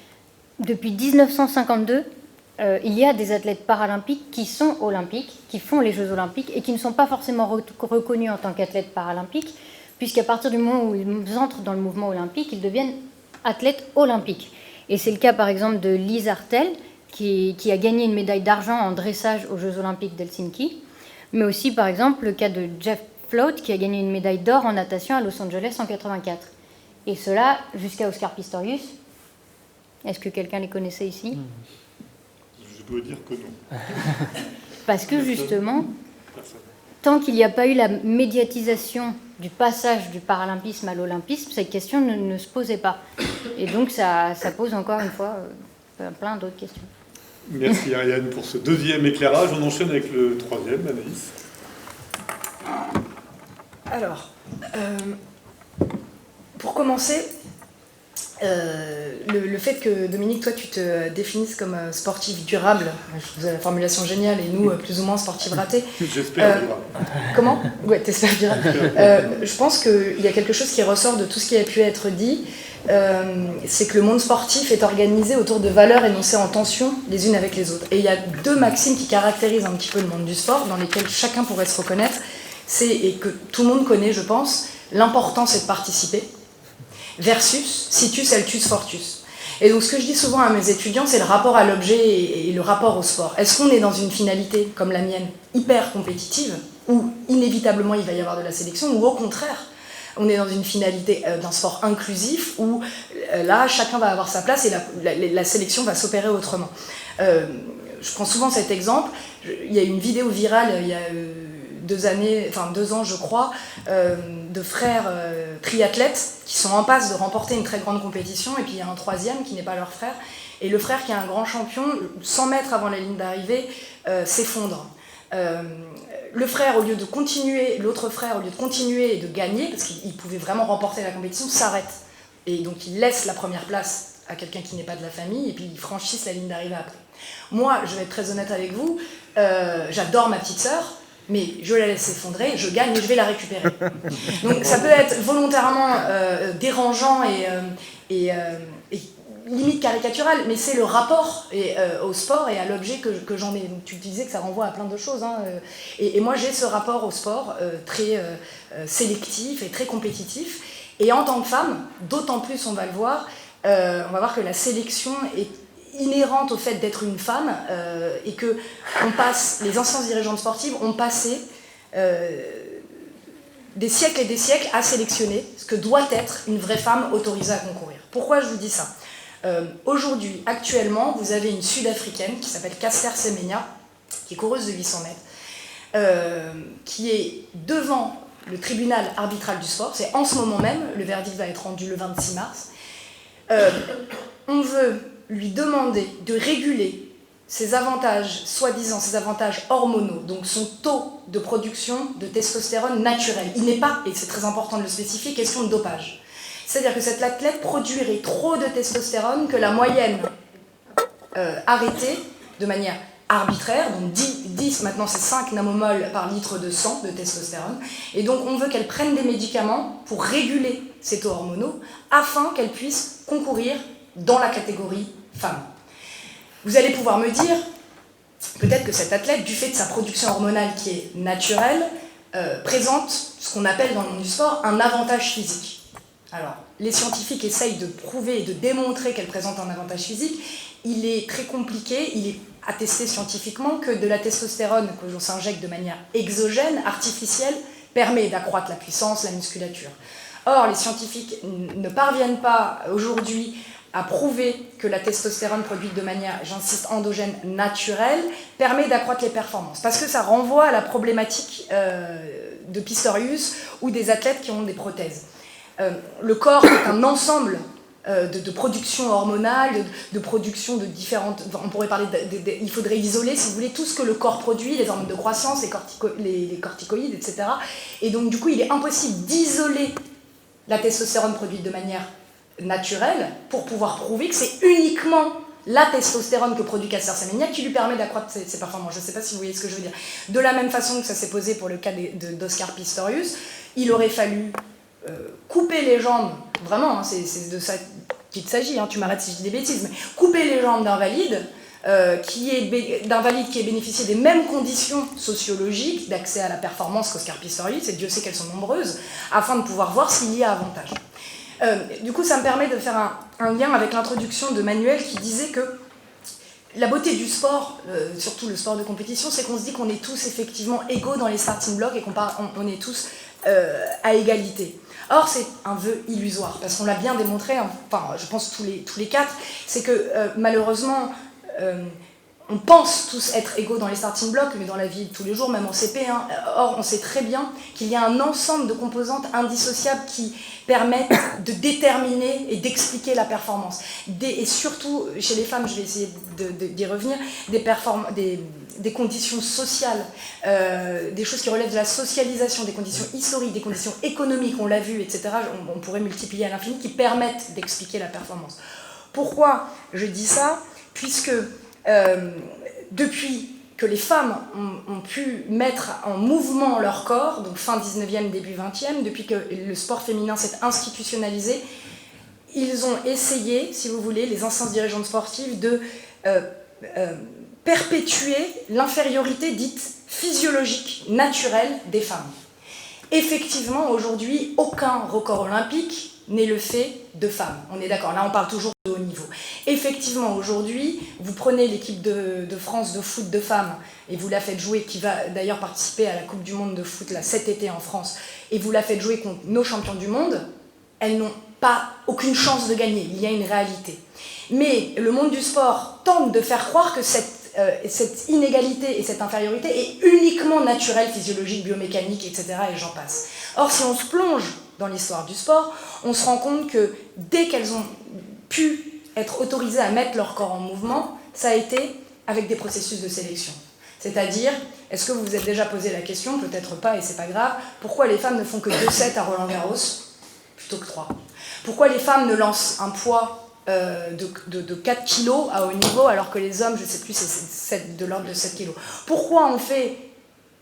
1952, il y a des athlètes paralympiques qui sont olympiques, qui font les Jeux olympiques et qui ne sont pas forcément reconnus en tant qu'athlètes paralympiques, puisqu'à partir du moment où ils entrent dans le mouvement olympique, ils deviennent athlètes olympiques. Et c'est le cas par exemple de Lise Artel, qui a gagné une médaille d'argent en dressage aux Jeux olympiques d'Helsinki, mais aussi par exemple le cas de Jeff Float, qui a gagné une médaille d'or en natation à Los Angeles en 1984. Et cela jusqu'à Oscar Pistorius. Est-ce que quelqu'un les connaissait ici? Je dois dire que non. Parce que justement, tant qu'il n'y a pas eu la médiatisation du passage du paralympisme à l'olympisme, cette question ne se posait pas. Et donc ça pose encore une fois plein d'autres questions. Merci Ariane pour ce deuxième éclairage. On enchaîne avec le troisième, Anaïs. Alors, pour commencer, le fait que, Dominique, toi, tu te définisses comme sportif durable, je trouve la formulation géniale, et nous, plus ou moins sportifs ratés. J'espère durable. Comment ? Ouais, t'espères durable. Je pense qu'il y a quelque chose qui ressort de tout ce qui a pu être dit, c'est que le monde sportif est organisé autour de valeurs énoncées en tension les unes avec les autres. Et il y a deux maximes qui caractérisent un petit peu le monde du sport, dans lesquelles chacun pourrait se reconnaître, et que tout le monde connaît, je pense, l'important c'est de participer, versus situs altus fortus. Et donc ce que je dis souvent à mes étudiants, c'est le rapport à l'objet et le rapport au sport. Est-ce qu'on est dans une finalité, comme la mienne, hyper compétitive, où inévitablement il va y avoir de la sélection, ou au contraire, on est dans une finalité d'un sport inclusif, où là, chacun va avoir sa place et la sélection va s'opérer autrement. Je prends souvent cet exemple. Il y a une vidéo virale, il y a 2 ans je crois, de frères triathlètes qui sont en passe de remporter une très grande compétition, et puis il y a un troisième qui n'est pas leur frère, et le frère qui est un grand champion, 100 mètres avant la ligne d'arrivée, s'effondre. Le frère, au lieu de continuer, l'autre frère, au lieu de continuer et de gagner, parce qu'il pouvait vraiment remporter la compétition, s'arrête. Et donc il laisse la première place à quelqu'un qui n'est pas de la famille, et puis ils franchissent la ligne d'arrivée après. Moi, je vais être très honnête avec vous, j'adore ma petite sœur, mais je la laisse s'effondrer, je gagne et je vais la récupérer. Donc ça peut être volontairement dérangeant et limite caricatural, mais c'est le rapport au sport et à l'objet que j'en ai. Donc, tu disais que ça renvoie à plein de choses, hein, et moi j'ai ce rapport au sport très sélectif et très compétitif. Et en tant que femme, d'autant plus on va voir que la sélection est inhérente au fait d'être une femme, et que les instances dirigeantes sportives ont passé des siècles et des siècles à sélectionner ce que doit être une vraie femme autorisée à concourir. Pourquoi je vous dis ça ? Aujourd'hui, actuellement, vous avez une Sud-Africaine qui s'appelle Caster Semenya, qui est coureuse de 800 mètres, qui est devant le tribunal arbitral du sport. C'est en ce moment même, le verdict va être rendu le 26 mars. On veut lui demander de réguler ses avantages, soi-disant ses avantages hormonaux, donc son taux de production de testostérone naturel. Il n'est pas, et c'est très important de le spécifier, question de dopage. C'est-à-dire que cet athlète produirait trop de testostérone, que la moyenne arrêtée de manière arbitraire, donc 10 maintenant c'est 5 nanomoles par litre de sang de testostérone, et donc on veut qu'elle prenne des médicaments pour réguler ses taux hormonaux, afin qu'elle puisse concourir dans la catégorie femme. Vous allez pouvoir me dire, peut-être que cet athlète, du fait de sa production hormonale qui est naturelle, présente ce qu'on appelle dans le monde du sport un avantage physique. Alors, les scientifiques essayent de prouver et de démontrer qu'elle présente un avantage physique. Il est très compliqué, il est attesté scientifiquement que de la testostérone que l'on s'injecte de manière exogène, artificielle, permet d'accroître la puissance, la musculature. Or, les scientifiques ne parviennent pas aujourd'hui à prouver que la testostérone produite de manière, j'insiste, endogène naturelle, permet d'accroître les performances. Parce que ça renvoie à la problématique de Pistorius ou des athlètes qui ont des prothèses. Le corps est un ensemble de production hormonale, de production de différentes... On pourrait parler il faudrait isoler, si vous voulez, tout ce que le corps produit, les hormones de croissance, les corticoïdes, etc. Et donc, du coup, il est impossible d'isoler la testostérone produite de manière naturelle pour pouvoir prouver que c'est uniquement la testostérone que produit Caster Semenya qui lui permet d'accroître ses performances. Je ne sais pas si vous voyez ce que je veux dire. De la même façon que ça s'est posé pour le cas d'Oscar Pistorius, il aurait fallu couper les jambes, vraiment, hein, c'est de ça qu'il s'agit, hein, tu m'arrêtes si je dis des bêtises, mais couper les jambes d'un valide qui ait bénéficié des mêmes conditions sociologiques d'accès à la performance qu'Oscar Pistorius, et Dieu sait qu'elles sont nombreuses, afin de pouvoir voir s'il y a avantage. Du coup, ça me permet de faire un lien avec l'introduction de Manuel qui disait que la beauté du sport, surtout le sport de compétition, c'est qu'on se dit qu'on est tous effectivement égaux dans les starting blocks et qu'on est tous à égalité. Or, c'est un vœu illusoire, parce qu'on l'a bien démontré, enfin, je pense tous les quatre, c'est que malheureusement, on pense tous être égaux dans les starting blocks, mais dans la vie de tous les jours, même en CP. Hein. Or, on sait très bien qu'il y a un ensemble de composantes indissociables qui permettent de déterminer et d'expliquer la performance. Et surtout, chez les femmes, je vais essayer d'y revenir, des conditions sociales, des choses qui relèvent de la socialisation, des conditions historiques, des conditions économiques, on l'a vu, etc. On pourrait multiplier à l'infini, qui permettent d'expliquer la performance. Pourquoi je dis ça ? Puisque depuis que les femmes ont pu mettre en mouvement leur corps, donc fin 19e, début 20e, depuis que le sport féminin s'est institutionnalisé, ils ont essayé, si vous voulez, les instances dirigeantes sportives, de perpétuer l'infériorité dite physiologique, naturelle des femmes. Effectivement, aujourd'hui, aucun record olympique n'est le fait de femmes. On est d'accord, là on parle toujours de haut niveau. Effectivement, aujourd'hui, vous prenez l'équipe de France de foot de femmes et vous la faites jouer, qui va d'ailleurs participer à la Coupe du Monde de foot là, cet été en France, et vous la faites jouer contre nos champions du monde, elles n'ont aucune chance de gagner, il y a une réalité. Mais le monde du sport tente de faire croire que cette inégalité et cette infériorité est uniquement naturelle, physiologique, biomécanique, etc. et j'en passe. Or, si on se plonge dans l'histoire du sport, on se rend compte que dès qu'elles ont pu être autorisées à mettre leur corps en mouvement, ça a été avec des processus de sélection. C'est-à-dire, est-ce que vous vous êtes déjà posé la question, peut-être pas et c'est pas grave, pourquoi les femmes ne font que 2 sets à Roland-Garros plutôt que 3 ? Pourquoi les femmes ne lancent un poids de 4 kilos à haut niveau alors que les hommes, je ne sais plus, c'est de l'ordre de 7 kilos ? Pourquoi on fait,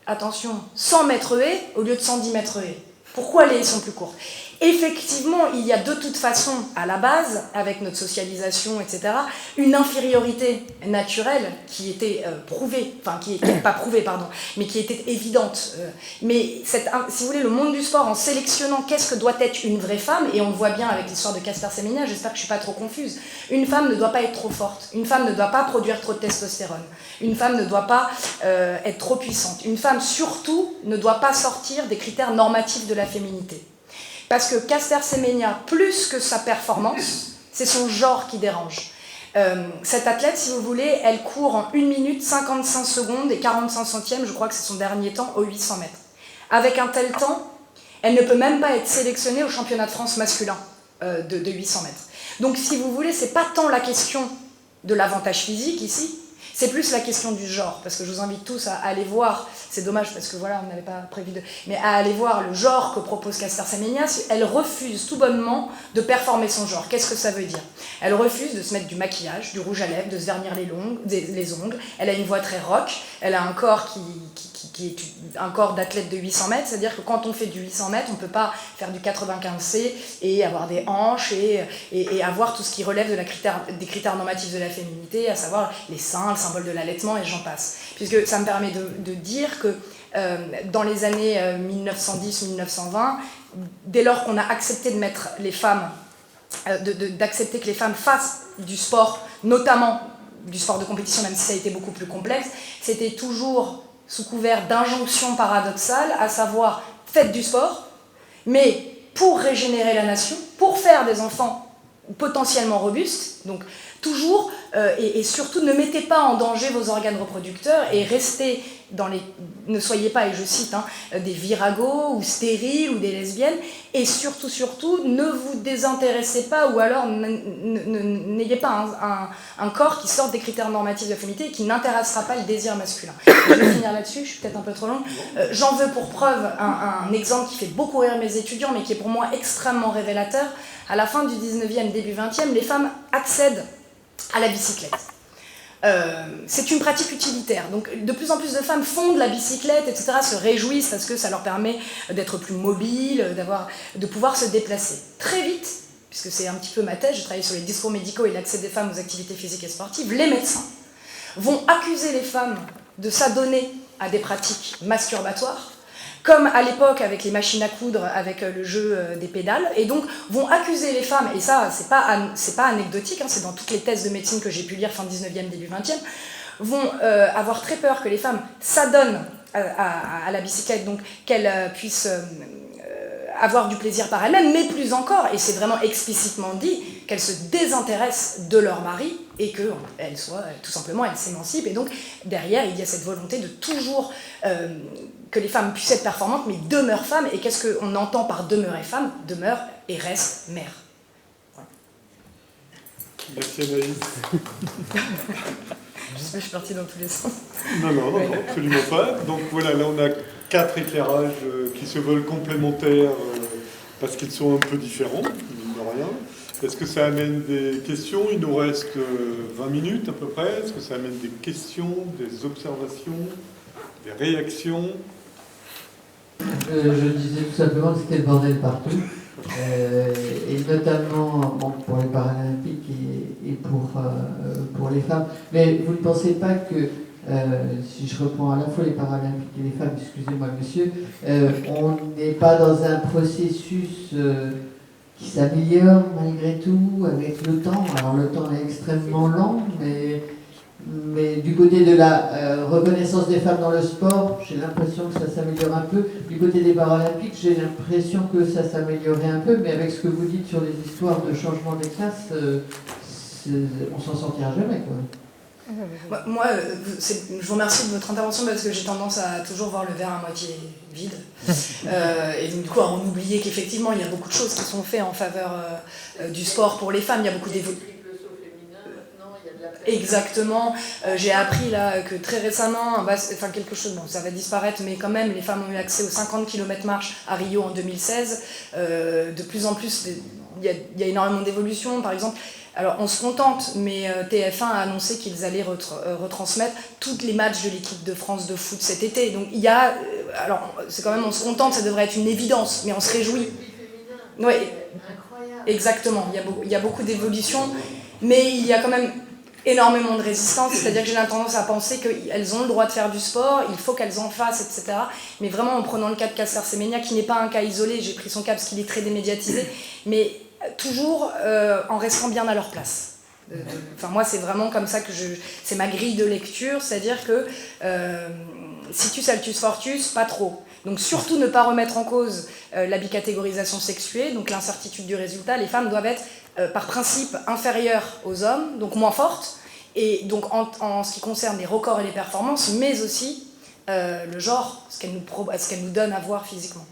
attention, 100 mètres haies au lieu de 110 mètres haies ? Pourquoi les haies sont plus courtes ? Effectivement, il y a de toute façon, à la base, avec notre socialisation, etc., une infériorité naturelle qui était prouvée, enfin, qui n'était pas prouvée, pardon, mais qui était évidente. Mais, si vous voulez, le monde du sport, en sélectionnant qu'est-ce que doit être une vraie femme, et on le voit bien avec l'histoire de Caster Semenya, j'espère que je ne suis pas trop confuse, une femme ne doit pas être trop forte, une femme ne doit pas produire trop de testostérone, une femme ne doit pas être trop puissante, une femme, surtout, ne doit pas sortir des critères normatifs de la féminité. Parce que Caster Semenya, plus que sa performance, c'est son genre qui dérange. Cette athlète, si vous voulez, elle court en 1 minute 55 secondes et 45 centièmes, je crois que c'est son dernier temps, aux 800 mètres. Avec un tel temps, elle ne peut même pas être sélectionnée au championnat de France masculin de 800 mètres. Donc, si vous voulez, c'est pas tant la question de l'avantage physique ici, c'est plus la question du genre, parce que je vous invite tous à aller voir, c'est dommage parce que voilà, on n'avait pas prévu mais à aller voir le genre que propose Caster Semenya. Elle refuse tout bonnement de performer son genre. Qu'est-ce que ça veut dire ? Elle refuse de se mettre du maquillage, du rouge à lèvres, de se vernir les ongles. Elle a une voix très rock, elle a un corps qui est un corps d'athlète de 800 mètres, c'est-à-dire que quand on fait du 800 mètres, on ne peut pas faire du 95C et avoir des hanches et avoir tout ce qui relève des critères normatifs de la féminité, à savoir les seins, le symbole de l'allaitement et j'en passe. Puisque ça me permet de dire que dans les années 1910-1920, dès lors qu'on a accepté de mettre les femmes, d'accepter que les femmes fassent du sport, notamment du sport de compétition, même si ça a été beaucoup plus complexe, c'était toujours sous couvert d'injonctions paradoxales, à savoir faites du sport, mais pour régénérer la nation, pour faire des enfants potentiellement robustes, donc toujours et surtout ne mettez pas en danger vos organes reproducteurs et restez ne soyez pas, et je cite, des viragos ou stériles ou des lesbiennes, et surtout, ne vous désintéressez pas ou alors n'ayez pas un corps qui sorte des critères normatifs de la féminité et qui n'intéressera pas le désir masculin. Je vais finir là-dessus, je suis peut-être un peu trop longue. J'en veux pour preuve un exemple qui fait beaucoup rire mes étudiants, mais qui est pour moi extrêmement révélateur. À la fin du 19e, début 20e, les femmes accèdent à la bicyclette. C'est une pratique utilitaire, donc de plus en plus de femmes font de la bicyclette, etc., se réjouissent parce que ça leur permet d'être plus mobiles, de pouvoir se déplacer. Très vite, puisque c'est un petit peu ma thèse, je travaille sur les discours médicaux et l'accès des femmes aux activités physiques et sportives, les médecins vont accuser les femmes de s'adonner à des pratiques masturbatoires, comme à l'époque avec les machines à coudre, avec le jeu des pédales, et donc vont accuser les femmes, et ça c'est pas anecdotique, c'est dans toutes les thèses de médecine que j'ai pu lire fin 19e, début 20e, vont avoir très peur que les femmes s'adonnent à la bicyclette, donc qu'elles puissent avoir du plaisir par elles-mêmes, mais plus encore, et c'est vraiment explicitement dit, qu'elles se désintéressent de leur mari et qu'elles soient, tout simplement, elles s'émancipent. Et donc, derrière, il y a cette volonté de toujours que les femmes puissent être performantes, mais demeurent femmes. Et qu'est-ce qu'on entend par demeurer femme? Demeure et reste mère. Voilà. Merci Anaïs. Je suis partie dans tous les sens. Non, absolument pas. Donc voilà, là on a 4 éclairages qui se veulent complémentaires parce qu'ils sont un peu différents, mine de rien. Est-ce que ça amène des questions? Il nous reste 20 minutes à peu près. Est-ce que ça amène des questions, des observations, des réactions? Je disais tout simplement que c'était le bordel partout, et notamment pour les Paralympiques et pour les femmes. Mais vous ne pensez pas que, si je reprends à la fois les Paralympiques et les femmes, excusez-moi monsieur, on n'est pas dans un processus qui s'améliore malgré tout avec le temps? Alors le temps est extrêmement lent, mais du côté de la reconnaissance des femmes dans le sport, j'ai l'impression que ça s'améliore un peu. Du côté des Paralympiques, j'ai l'impression que ça s'améliorait un peu, mais avec ce que vous dites sur les histoires de changement des classes, on s'en sortira jamais, quoi. Moi, je vous remercie de votre intervention parce que j'ai tendance à toujours voir le verre à moitié vide. Et donc, du coup, à en oublier qu'effectivement, il y a beaucoup de choses qui sont faites en faveur du sport pour les femmes. Il y a beaucoup d'évolutions. Exactement. J'ai appris là que très récemment, quelque chose, bon, ça va disparaître, mais quand même, les femmes ont eu accès aux 50 km marche à Rio en 2016. De plus en plus, il y a énormément d'évolutions. Par exemple, alors on se contente, mais TF1 a annoncé qu'ils allaient retransmettre tous les matchs de l'équipe de France de foot cet été. Donc il y a, alors c'est quand même, on se contente, ça devrait être une évidence, mais on se réjouit. Oui, exactement. Il y a beaucoup d'évolutions, mais il y a quand même énormément de résistance, c'est-à-dire que j'ai tendance à penser qu'elles ont le droit de faire du sport, il faut qu'elles en fassent, etc. Mais vraiment en prenant le cas de Caster Semenya, qui n'est pas un cas isolé, j'ai pris son cas parce qu'il est très démédiatisé, mais toujours en restant bien à leur place. Moi, c'est vraiment comme ça que c'est ma grille de lecture, c'est-à-dire que situs altus fortus, pas trop. Donc surtout ne pas remettre en cause la bicatégorisation sexuée, donc l'incertitude du résultat. Les femmes doivent être par principe inférieures aux hommes, donc moins fortes, et donc en ce qui concerne les records et les performances, mais aussi le genre, ce qu'elle nous donne à voir physiquement.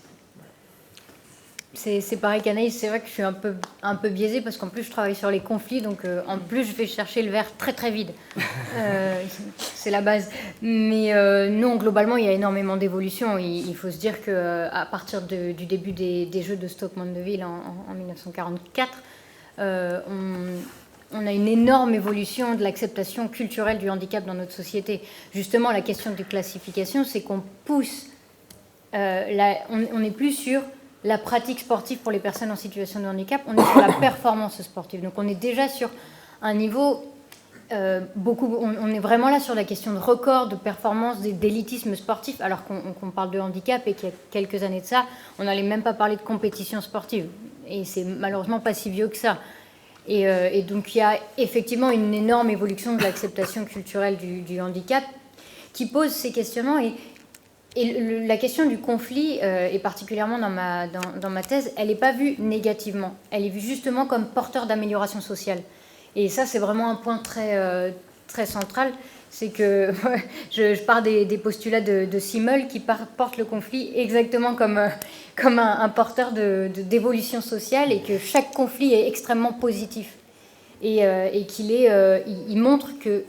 C'est pareil qu'Anaïs, c'est vrai que je suis un peu biaisée parce qu'en plus je travaille sur les conflits, donc en plus je vais chercher le verre très très vide. C'est la base. Mais non, globalement il y a énormément d'évolution. Il faut se dire qu'à partir du début des Jeux de Stoke-Mandeville en 1944, on a une énorme évolution de l'acceptation culturelle du handicap dans notre société. Justement, la question de classification, c'est qu'on pousse, on n'est plus sur la pratique sportive pour les personnes en situation de handicap, on est sur la performance sportive. Donc on est déjà sur un niveau on est vraiment là sur la question de record, de performance, d'élitisme sportif, alors qu'on parle de handicap et qu'il y a quelques années de ça, on n'allait même pas parler de compétition sportive. Et c'est malheureusement pas si vieux que ça. Et donc il y a effectivement une énorme évolution de l'acceptation culturelle du handicap qui pose ces questionnements. Et la question du conflit, et particulièrement dans ma thèse, elle n'est pas vue négativement. Elle est vue justement comme porteur d'amélioration sociale. Et ça, c'est vraiment un point très, très central. C'est que je pars des postulats de Simmel qui porte le conflit exactement comme un porteur d'évolution sociale et que chaque conflit est extrêmement positif. Et il montre que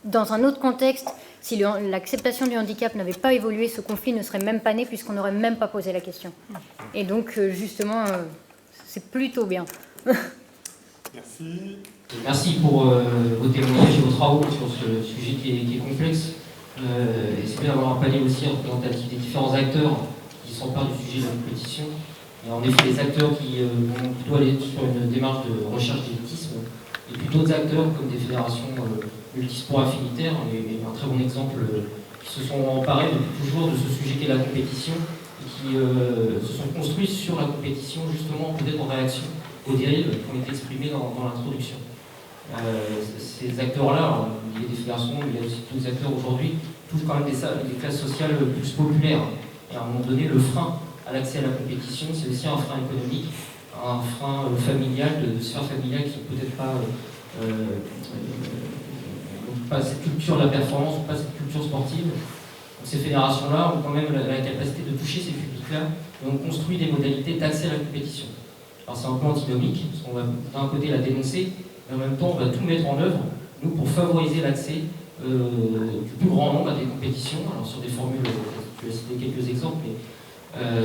dans un autre contexte, si l'acceptation du handicap n'avait pas évolué, ce conflit ne serait même pas né puisqu'on n'aurait même pas posé la question. Et donc, justement, c'est plutôt bien. Merci. Merci pour vos témoignages et vos travaux sur ce sujet qui est complexe. Et c'est bien d'avoir un panel aussi représentatif des différents acteurs qui s'emparent du sujet de la compétition. Et en effet, les acteurs qui vont plutôt aller sur une démarche de recherche d'élitisme, et puis d'autres acteurs comme des fédérations multisports affinitaires, et un très bon exemple, qui se sont emparés depuis toujours de ce sujet qu'est la compétition, et qui se sont construits sur la compétition, justement peut-être en réaction aux dérives qui ont été exprimées dans l'introduction. Ces acteurs-là, il y a des fédérations, il y a aussi d'autres acteurs aujourd'hui, touchent quand même des classes sociales plus populaires. Et à un moment donné, le frein à l'accès à la compétition, c'est aussi un frein économique, un frein familial, de sphère familiale qui peut-être pas cette culture de la performance, ou pas cette culture sportive. Donc, ces fédérations-là ont quand même la capacité de toucher ces publics-là et ont construit des modalités d'accès à la compétition. Alors c'est un peu antinomique, parce qu'on va d'un côté la dénoncer, mais en même temps on va tout mettre en œuvre, nous, pour favoriser l'accès du plus grand nombre à des compétitions, alors sur des formules, je vais citer quelques exemples, mais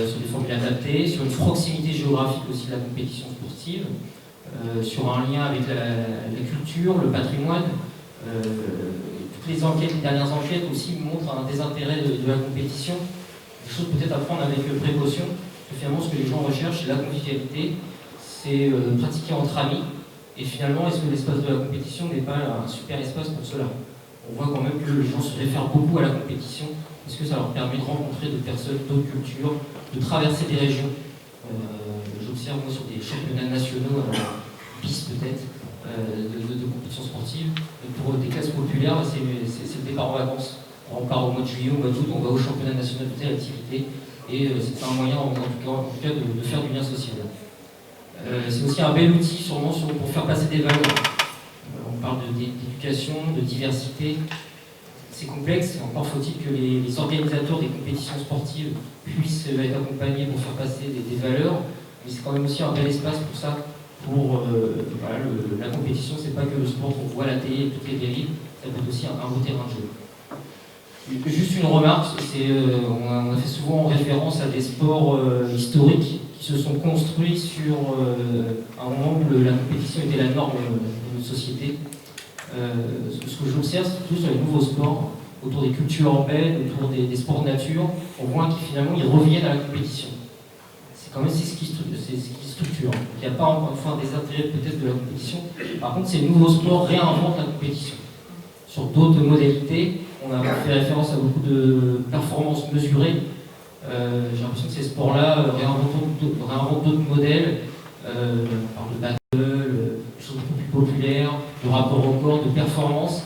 sur des formules adaptées, sur une proximité géographique aussi de la compétition sportive, sur un lien avec la culture, le patrimoine. Toutes les enquêtes, les dernières enquêtes aussi montrent un désintérêt de la compétition, des choses peut-être à prendre avec précaution, parce que finalement ce que les gens recherchent, c'est la convivialité, c'est pratiquer entre amis, et finalement est-ce que l'espace de la compétition n'est pas un super espace pour cela? On voit quand même que les gens se réfèrent beaucoup à la compétition, parce que ça leur permet de rencontrer des personnes d'autres cultures, de traverser des régions. J'observe moi sur des championnats nationaux, bis peut-être, de compétition sportive. Pour des classes populaires, c'est le départ en vacances. Alors, on part au mois de juillet, au mois d'août, on va au championnat national de telle activité, et c'est un moyen en tout cas de faire du lien social. C'est aussi un bel outil sûrement pour faire passer des valeurs. On parle d'éducation, de diversité. C'est complexe, encore faut-il que les organisateurs des compétitions sportives puissent être accompagnés pour faire passer des valeurs, mais c'est quand même aussi un bel espace pour ça. La compétition, c'est pas que le sport qu'on voit à la télé, toutes les dérives, ça peut être aussi un beau terrain de jeu. Juste une remarque, on a fait souvent référence à des sports historiques qui se sont construits sur un moment où la compétition était la norme de notre société. Ce que j'observe, c'est plutôt sur les nouveaux sports, autour des cultures urbaines, autour des sports de nature, on voit qu'ils finalement ils reviennent à la compétition. C'est ce qui structure. Il n'y a pas encore une fois un désintérêt peut-être de la compétition. Par contre, ces nouveaux sports réinventent la compétition. Sur d'autres modalités, on a fait référence à beaucoup de performances mesurées. J'ai l'impression que ces sports-là réinventent d'autres modèles. On parle de battle, de choses beaucoup plus populaires, de rapport au corps, de performance.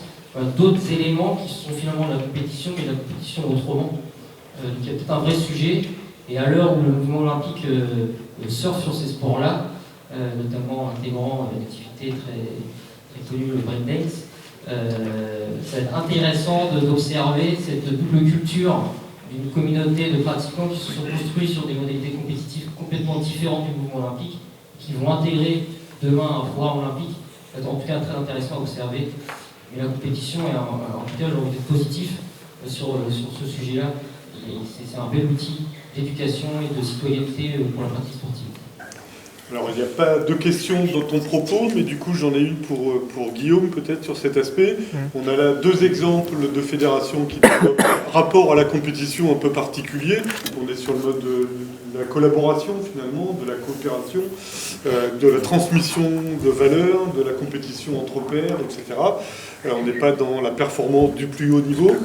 D'autres éléments qui sont finalement de la compétition, mais de la compétition autrement. Donc il y a peut-être un vrai sujet. Et à l'heure où le mouvement olympique surfe sur ces sports-là, notamment intégrant une activité très connue, le breakdance, ça va être intéressant d'observer cette double culture d'une communauté de pratiquants qui se sont construits sur des modalités compétitives complètement différentes du mouvement olympique, qui vont intégrer demain un programme olympique. C'est en tout cas très intéressant à observer. Mais la compétition est en tout cas, j'ai envie d'être positif sur ce sujet-là. C'est un bel outil d'éducation et de citoyenneté pour la pratique sportive. Alors, il n'y a pas de questions dans ton propos, mais du coup, j'en ai une pour Guillaume, peut-être, sur cet aspect. On a là deux exemples de fédérations qui ont un rapport à la compétition un peu particulier. On est sur le mode de la collaboration, finalement, de la coopération, de la transmission de valeurs, de la compétition entre pairs, etc. On n'est pas dans la performance du plus haut niveau.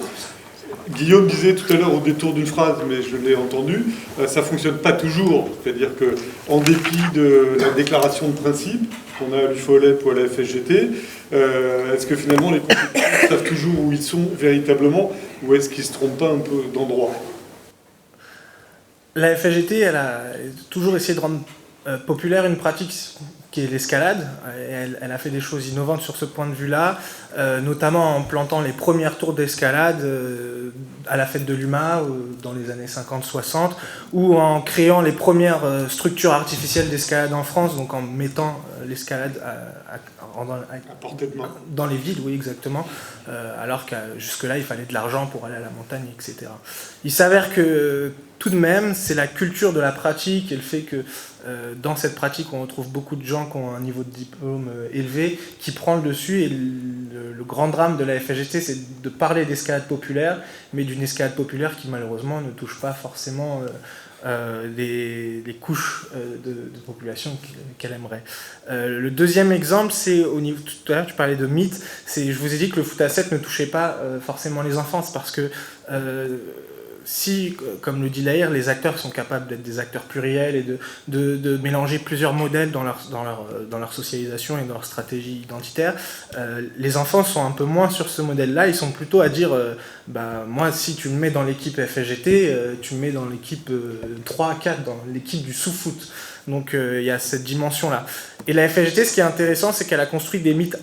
Guillaume disait tout à l'heure au détour d'une phrase, mais je l'ai entendu, ça ne fonctionne pas toujours. C'est-à-dire qu'en dépit de la déclaration de principe qu'on a à l'UFOLEP ou à la FSGT, est-ce que finalement les compétiteurs savent toujours où ils sont véritablement, ou est-ce qu'ils ne se trompent pas un peu d'endroit? La FSGT, elle a toujours essayé de rendre populaire une pratique qui est l'escalade. Elle a fait des choses innovantes sur ce point de vue-là, notamment en plantant les premières tours d'escalade à la fête de l'UMA dans les années 50-60, ou en créant les premières structures artificielles d'escalade en France, donc en mettant l'escalade à portée de main dans les villes, oui exactement, alors que jusque-là il fallait de l'argent pour aller à la montagne, etc. Il s'avère que tout de même, c'est la culture de la pratique et le fait que dans cette pratique, on retrouve beaucoup de gens qui ont un niveau de diplôme élevé qui prend le dessus. Et le grand drame de la FSGT, c'est de parler d'escalade populaire, mais d'une escalade populaire qui malheureusement ne touche pas forcément les couches de population qu'elle aimerait. Le deuxième exemple, c'est au niveau, tout à l'heure tu parlais de mythe, je vous ai dit que le foot à 7 ne touchait pas forcément les enfants, c'est parce que si, comme le dit Lahir, les acteurs sont capables d'être des acteurs pluriels et de mélanger plusieurs modèles dans leur socialisation et dans leur stratégie identitaire, les enfants sont un peu moins sur ce modèle-là, ils sont plutôt à dire moi, si tu me mets dans l'équipe FSGT, tu me mets dans l'équipe 3, 4, dans l'équipe du sous-foot. Donc il y a cette dimension-là. Et la FSGT, ce qui est intéressant, c'est qu'elle a construit des mythes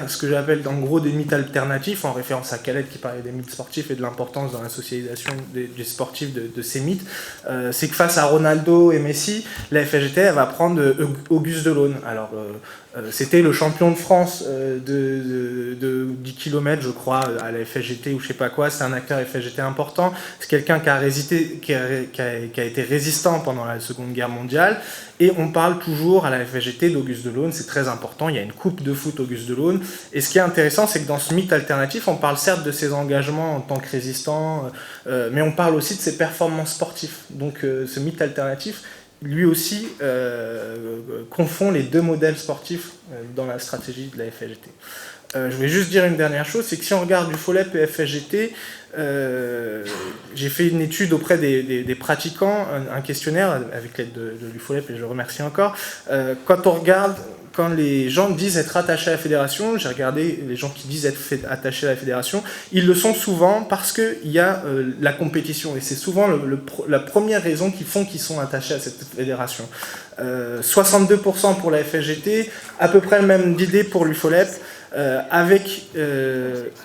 ce que j'appelle en gros des mythes alternatifs, en référence à Khaled qui parlait des mythes sportifs et de l'importance dans la socialisation des sportifs de ces mythes. C'est que face à Ronaldo et Messi, la FSGT, elle va prendre Auguste Delaune. Alors, c'était le champion de France de 10 km, je crois, à la FSGT ou je sais pas quoi. C'est un acteur FSGT important. C'est quelqu'un qui a été résistant pendant la Seconde Guerre mondiale. Et on parle toujours à la FSGT d'Auguste Delaune, c'est très important. Il y a une coupe de foot Auguste Delaune. Et ce qui est intéressant, c'est que dans ce mythe alternatif, on parle certes de ses engagements en tant que résistant, mais on parle aussi de ses performances sportives. Donc ce mythe alternatif, lui aussi, confond les deux modèles sportifs dans la stratégie de la FSGT. Je vais juste dire une dernière chose, c'est que si on regarde l'UFOLEP et FSGT, j'ai fait une étude auprès des pratiquants, un questionnaire avec l'aide de l'UFOLEP, et je remercie encore. Quand les gens disent être attachés à la fédération, j'ai regardé les gens qui disent être attachés à la fédération, ils le sont souvent parce qu'il y a la compétition, et c'est souvent la première raison qui font qu'ils sont attachés à cette fédération. 62% pour la FSGT, à peu près le même idée pour l'UFOLEP, avec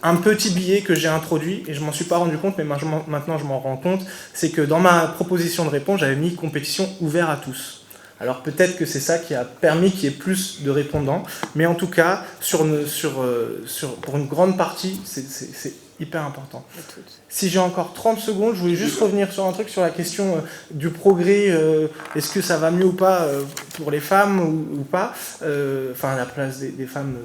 un petit billet que j'ai introduit, et je m'en suis pas rendu compte, mais maintenant je m'en rends compte, c'est que dans ma proposition de réponse, j'avais mis compétition ouverte à tous. Alors peut-être que c'est ça qui a permis qu'il y ait plus de répondants, mais en tout cas, pour une grande partie, c'est hyper important. Si j'ai encore 30 secondes, je voulais juste revenir sur un truc, sur la question du progrès, est-ce que ça va mieux ou pas pour les femmes ou pas, enfin la place des femmes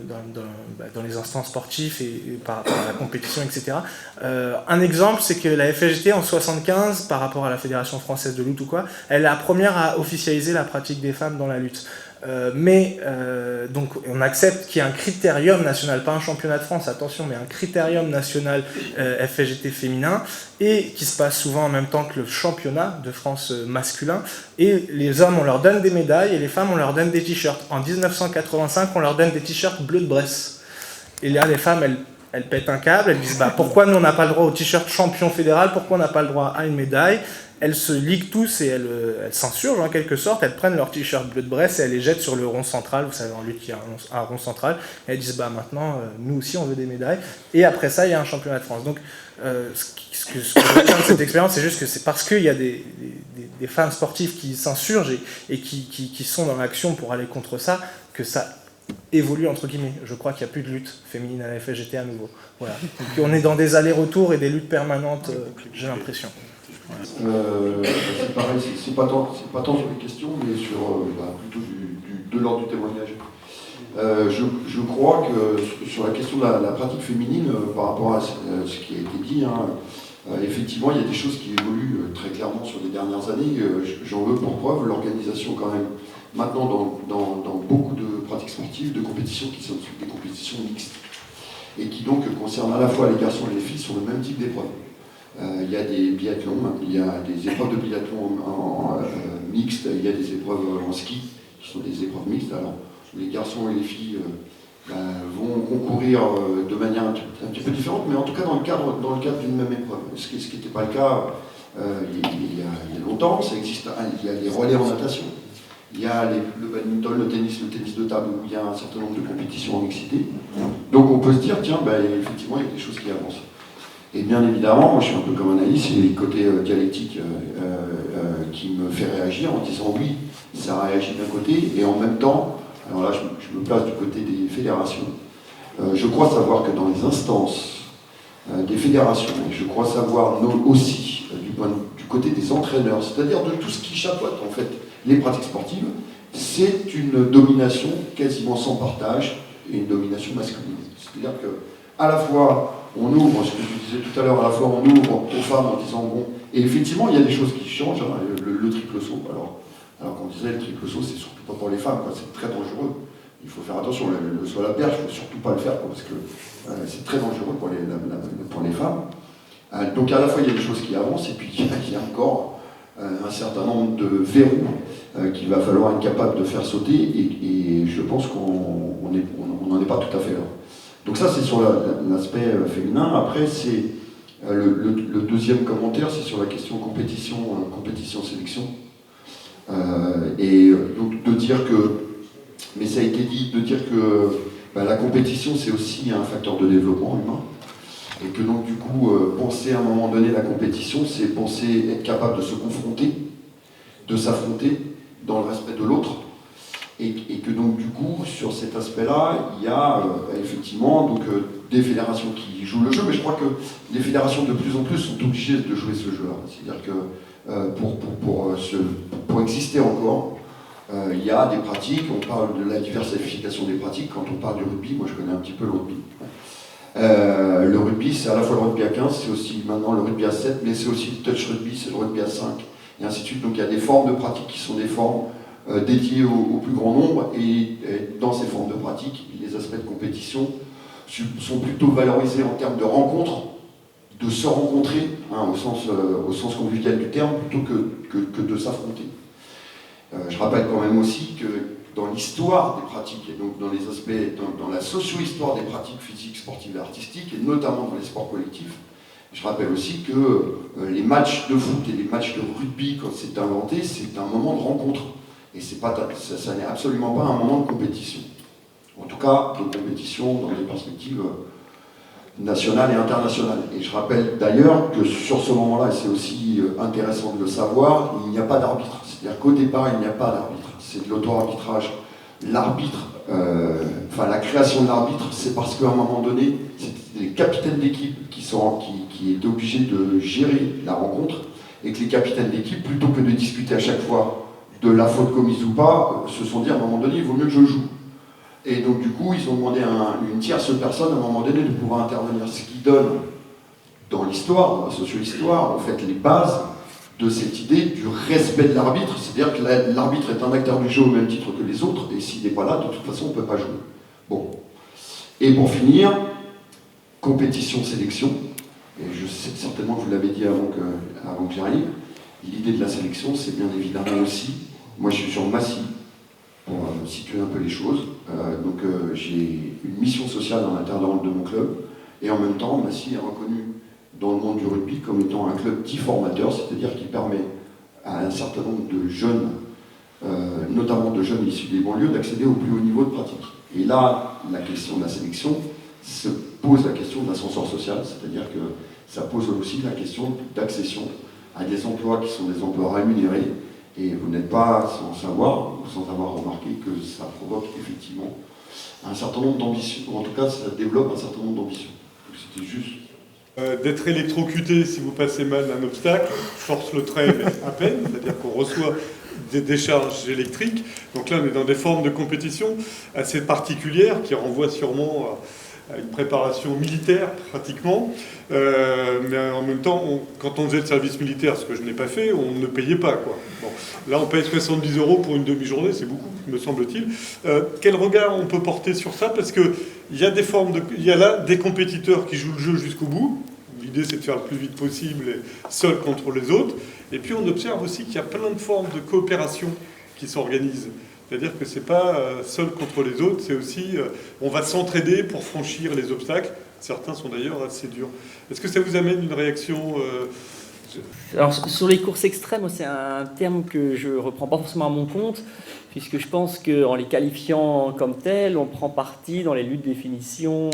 dans les instants sportifs et par rapport à la compétition, etc. Un exemple, c'est que la FSGT en 75, par rapport à la Fédération française de lutte ou quoi, elle est la première à officialiser la pratique des femmes dans la lutte. Donc on accepte qu'il y ait un critérium national, pas un championnat de France, attention, mais un critérium national FSGT féminin, et qui se passe souvent en même temps que le championnat de France masculin, et les hommes on leur donne des médailles et les femmes on leur donne des t-shirts. En 1985 on leur donne des t-shirts bleu de Bresse, et là les femmes elles pètent un câble, elles disent pourquoi nous on n'a pas le droit au t-shirt champion fédéral, pourquoi on n'a pas le droit à une médaille. Elles se liguent tous et elles s'insurgent en quelque sorte, elles prennent leur t-shirt bleu de Bresse et elles les jettent sur le rond central. Vous savez, en lutte, il y a un rond central. Et elles disent maintenant, nous aussi on veut des médailles. Et après ça, il y a un championnat de France. Donc ce que je retiens de cette expérience, c'est juste que c'est parce qu'il y a des femmes sportives qui s'insurgent et qui sont dans l'action pour aller contre ça, que ça évolue entre guillemets. Je crois qu'il n'y a plus de lutte féminine à la FSGT à nouveau. Voilà. Donc on est dans des allers-retours et des luttes permanentes, j'ai l'impression. C'est pareil, c'est pas tant sur les questions, mais sur plutôt de l'ordre du témoignage. Je crois que sur la question de la pratique féminine, par rapport à ce qui a été dit, effectivement, il y a des choses qui évoluent très clairement sur les dernières années. J'en veux pour preuve l'organisation quand même, maintenant dans beaucoup de pratiques sportives, de compétitions qui sont des compétitions mixtes, et qui donc concernent à la fois les garçons et les filles sur le même type d'épreuves. Il y a des biathlons, il y a des épreuves de biathlon mixtes, il y a des épreuves en ski qui sont des épreuves mixtes. Alors les garçons et les filles vont concourir de manière un petit peu différente, mais en tout cas dans le cadre d'une même épreuve. Ce qui n'était pas le cas il y a longtemps. Ça existe. Il y a les relais en natation, il y a le badminton, le tennis de table, où il y a un certain nombre de compétitions en mixité. Donc on peut se dire, tiens, effectivement, il y a des choses qui avancent. Et bien évidemment, moi je suis un peu comme Anaïs, c'est le côté dialectique qui me fait réagir en disant oui, ça réagit d'un côté, et en même temps, alors là je me place du côté des fédérations. Je crois savoir que dans les instances des fédérations, et je crois savoir aussi du côté des entraîneurs, c'est-à-dire de tout ce qui chapeaute en fait les pratiques sportives, c'est une domination quasiment sans partage et une domination masculine. C'est-à-dire que à la fois on ouvre, ce que je disais tout à l'heure, à la fois on ouvre aux femmes en disant bon, et effectivement il y a des choses qui changent, le triple saut, alors qu'on disait le triple saut c'est surtout pas pour les femmes, c'est très dangereux, il faut faire attention, le saut à la perche, il ne faut surtout pas le faire parce que c'est très dangereux pour les femmes. Donc à la fois il y a des choses qui avancent et puis il y a encore un certain nombre de verrous qu'il va falloir être capable de faire sauter et je pense qu'on n'en est pas tout à fait là. Donc ça c'est sur l'aspect féminin. Après c'est le deuxième commentaire, c'est sur la question compétition-sélection. Et donc de dire que, mais ça a été dit, de dire que la compétition c'est aussi un facteur de développement humain. Et que donc du coup, penser à un moment donné la compétition, c'est penser être capable de se confronter, de s'affronter dans le respect de l'autre. Et que donc du coup, sur cet aspect-là, il y a effectivement donc, des fédérations qui jouent le jeu, mais je crois que les fédérations de plus en plus sont obligées de jouer ce jeu-là. C'est-à-dire que pour exister encore, il y a des pratiques, on parle de la diversification des pratiques, quand on parle du rugby, moi je connais un petit peu le rugby. Le rugby, c'est à la fois le rugby à 15, c'est aussi maintenant le rugby à 7, mais c'est aussi le touch rugby, c'est le rugby à 5, et ainsi de suite. Donc il y a des formes de pratiques qui sont des formes dédiées au plus grand nombre, et dans ces formes de pratiques, les aspects de compétition sont plutôt valorisés en termes de rencontres, de se rencontrer, hein, au sens convivial du terme, plutôt que de s'affronter. Je rappelle quand même aussi que dans l'histoire des pratiques, et donc dans les aspects, dans la socio-histoire des pratiques physiques, sportives et artistiques, et notamment dans les sports collectifs, je rappelle aussi que les matchs de foot et les matchs de rugby, quand c'est inventé, c'est un moment de rencontre. Et ça n'est absolument pas un moment de compétition. En tout cas, de compétition dans des perspectives nationales et internationales. Et je rappelle d'ailleurs que sur ce moment-là, et c'est aussi intéressant de le savoir, il n'y a pas d'arbitre. C'est-à-dire qu'au départ, il n'y a pas d'arbitre. C'est de l'auto-arbitrage. L'arbitre, la création de l'arbitre, c'est parce qu'à un moment donné, c'est les capitaines d'équipe qui étaient obligés de gérer la rencontre, et que les capitaines d'équipe, plutôt que de discuter à chaque fois de la faute commise ou pas, se sont dit à un moment donné, il vaut mieux que je joue. Et donc du coup, ils ont demandé à une tierce personne à un moment donné de pouvoir intervenir, ce qui donne, dans l'histoire, dans la socio-histoire, en fait, les bases de cette idée du respect de l'arbitre, c'est-à-dire que l'arbitre est un acteur du jeu au même titre que les autres, et s'il n'est pas là, de toute façon, on ne peut pas jouer. Bon. Et pour finir, compétition-sélection, et je sais certainement que vous l'avez dit avant que j'arrive, l'idée de la sélection, c'est bien évidemment aussi, moi je suis sur Massy, pour situer un peu les choses, j'ai une mission sociale à l'intérieur de mon club, et en même temps, Massy est reconnu dans le monde du rugby comme étant un club dit formateur, c'est-à-dire qui permet à un certain nombre de jeunes, notamment de jeunes issus des banlieues, d'accéder au plus haut niveau de pratique. Et là, la question de la sélection se pose la question de l'ascenseur social, c'est-à-dire que ça pose aussi la question d'accession à des emplois qui sont des emplois rémunérés, et vous n'êtes pas sans savoir, ou sans avoir remarqué que ça provoque effectivement un certain nombre d'ambitions, ou en tout cas ça développe un certain nombre d'ambitions. C'était juste... D'être électrocuté si vous passez mal un obstacle, force le trait à peine, c'est-à-dire qu'on reçoit des décharges électriques. Donc là, on est dans des formes de compétition assez particulières qui renvoient sûrement à une préparation militaire, pratiquement. Mais en même temps, quand on faisait le service militaire, ce que je n'ai pas fait, on ne payait pas, quoi. Bon, là, on paye 70 € pour une demi-journée, c'est beaucoup, me semble-t-il. Quel regard on peut porter sur ça? Parce qu'il y a il y a là des compétiteurs qui jouent le jeu jusqu'au bout. L'idée, c'est de faire le plus vite possible, seuls contre les autres. Et puis, on observe aussi qu'il y a plein de formes de coopération qui s'organisent. C'est-à-dire que ce n'est pas seul contre les autres, c'est aussi on va s'entraider pour franchir les obstacles. Certains sont d'ailleurs assez durs. Est-ce que ça vous amène une réaction Alors, sur les courses extrêmes, c'est un terme que je ne reprends pas forcément à mon compte, puisque je pense qu'en les qualifiant comme telles, on prend parti dans les luttes de définition,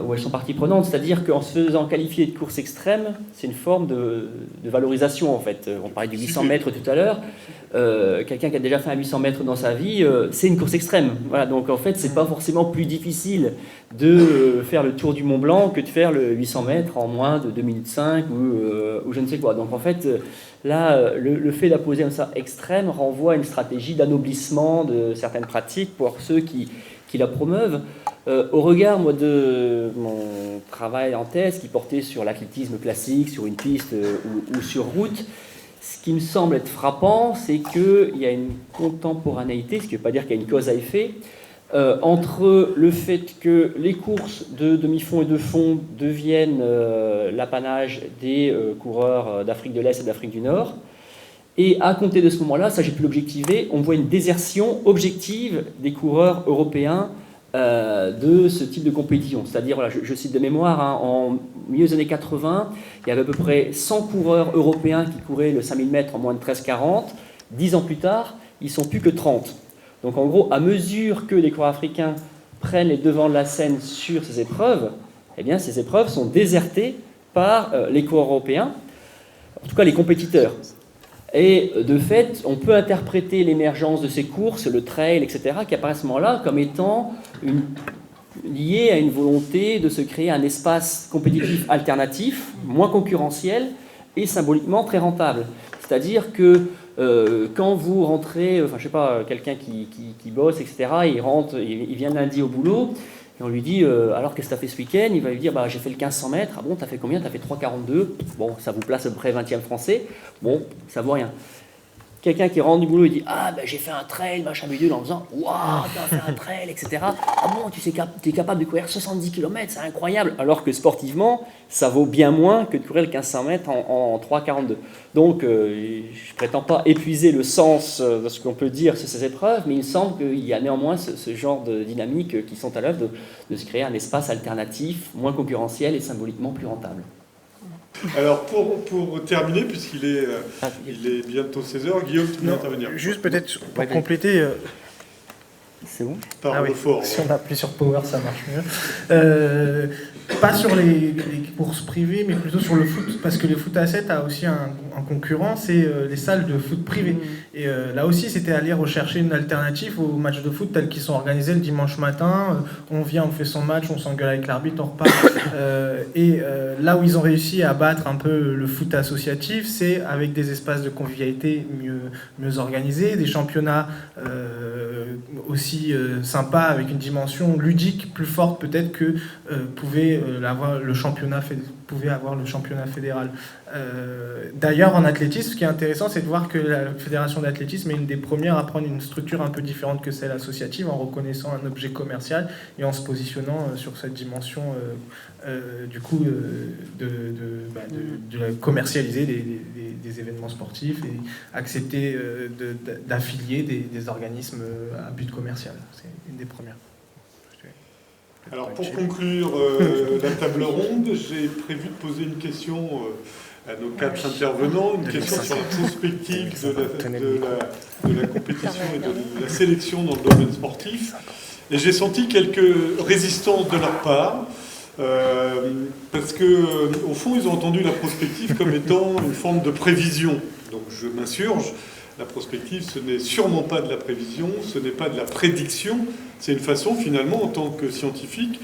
où elles sont partie prenante, c'est-à-dire qu'en se faisant qualifier de course extrême, c'est une forme de valorisation en fait. On parlait du 800 mètres tout à l'heure. Quelqu'un qui a déjà fait un 800 mètres dans sa vie, c'est une course extrême. Voilà, donc en fait, c'est pas forcément plus difficile de faire le tour du Mont Blanc que de faire le 800 mètres en moins de 2 minutes 5 ou je ne sais quoi. Donc en fait, là, le fait d'apposer un ça extrême renvoie à une stratégie d'anoblissement de certaines pratiques pour ceux qui la promeuvent. Au regard, moi, de mon travail en thèse qui portait sur l'athlétisme classique, sur une piste ou sur route, ce qui me semble être frappant, c'est qu'il y a une contemporanéité, ce qui ne veut pas dire qu'il y a une cause à effet, entre le fait que les courses de demi-fond et de fond deviennent l'apanage des coureurs d'Afrique de l'Est et d'Afrique du Nord. Et à compter de ce moment-là, ça j'ai pu l'objectiver, on voit une désertion objective des coureurs européens de ce type de compétition. C'est-à-dire, voilà, je cite de mémoire, hein, en milieu des années 80, il y avait à peu près 100 coureurs européens qui couraient le 5000 mètres en moins de 13,40. 10 ans plus tard, ils ne sont plus que 30. Donc en gros, à mesure que les coureurs africains prennent les devants de la scène sur ces épreuves, eh bien, ces épreuves sont désertées par les coureurs européens, en tout cas les compétiteurs. Et de fait, on peut interpréter l'émergence de ces courses, le trail, etc., qui apparaît à ce moment-là comme étant lié à une volonté de se créer un espace compétitif alternatif, moins concurrentiel et symboliquement très rentable. C'est-à-dire que quand vous rentrez, enfin je sais pas, quelqu'un qui bosse, etc., il vient lundi au boulot, et on lui dit alors qu'est-ce que tu as fait ce week-end? Il va lui dire j'ai fait le 1500 mètres. Ah bon, tu as fait combien? Tu as fait 3,42. Bon, ça vous place à peu près 20e français. Bon, ça vaut rien. Quelqu'un qui rentre du boulot et dit j'ai fait un trail, machin bidule, en disant waouh, tu as fait un trail, etc. Ah bon, tu es capable de courir 70 km, c'est incroyable. Alors que sportivement, ça vaut bien moins que de courir le 1500 mètres en 3,42. Donc, je ne prétends pas épuiser le sens de ce qu'on peut dire sur ces épreuves, mais il me semble qu'il y a néanmoins ce genre de dynamiques qui sont à l'œuvre de se créer un espace alternatif, moins concurrentiel et symboliquement plus rentable. Alors, pour terminer, puisqu'il est, il est bientôt 16h, Guillaume, tu peux intervenir. Juste peut-être pour compléter... C'est bon? Parle fort. Si on appuie sur Power, ça marche mieux. Pas sur les courses privées, mais plutôt sur le foot, parce que le foot à 7 a aussi un concurrent, c'est les salles de foot privées. Et là aussi, c'était aller rechercher une alternative aux matchs de foot tels qu'ils sont organisés le dimanche matin. On vient, on fait son match, on s'engueule avec l'arbitre, on repart. Là où ils ont réussi à battre un peu le foot associatif, c'est avec des espaces de convivialité mieux organisés, des championnats aussi sympas, avec une dimension ludique plus forte peut-être que pouvait avoir le championnat fédéral. D'ailleurs, en athlétisme, ce qui est intéressant, c'est de voir que la fédération d'athlétisme est une des premières à prendre une structure un peu différente que celle associative, en reconnaissant un objet commercial et en se positionnant sur cette dimension du coup de commercialiser des événements sportifs et accepter d'affilier des organismes à but commercial. C'est une des premières. Alors pour conclure la table ronde, j'ai prévu de poser une question à nos 4 intervenants, une question sur la prospective de la compétition et de la sélection dans le domaine sportif. Et j'ai senti quelques résistances de leur part, parce qu'au fond, ils ont entendu la prospective comme étant une forme de prévision. Donc je m'insurge. La prospective, ce n'est sûrement pas de la prévision, ce n'est pas de la prédiction, c'est une façon finalement en tant que scientifique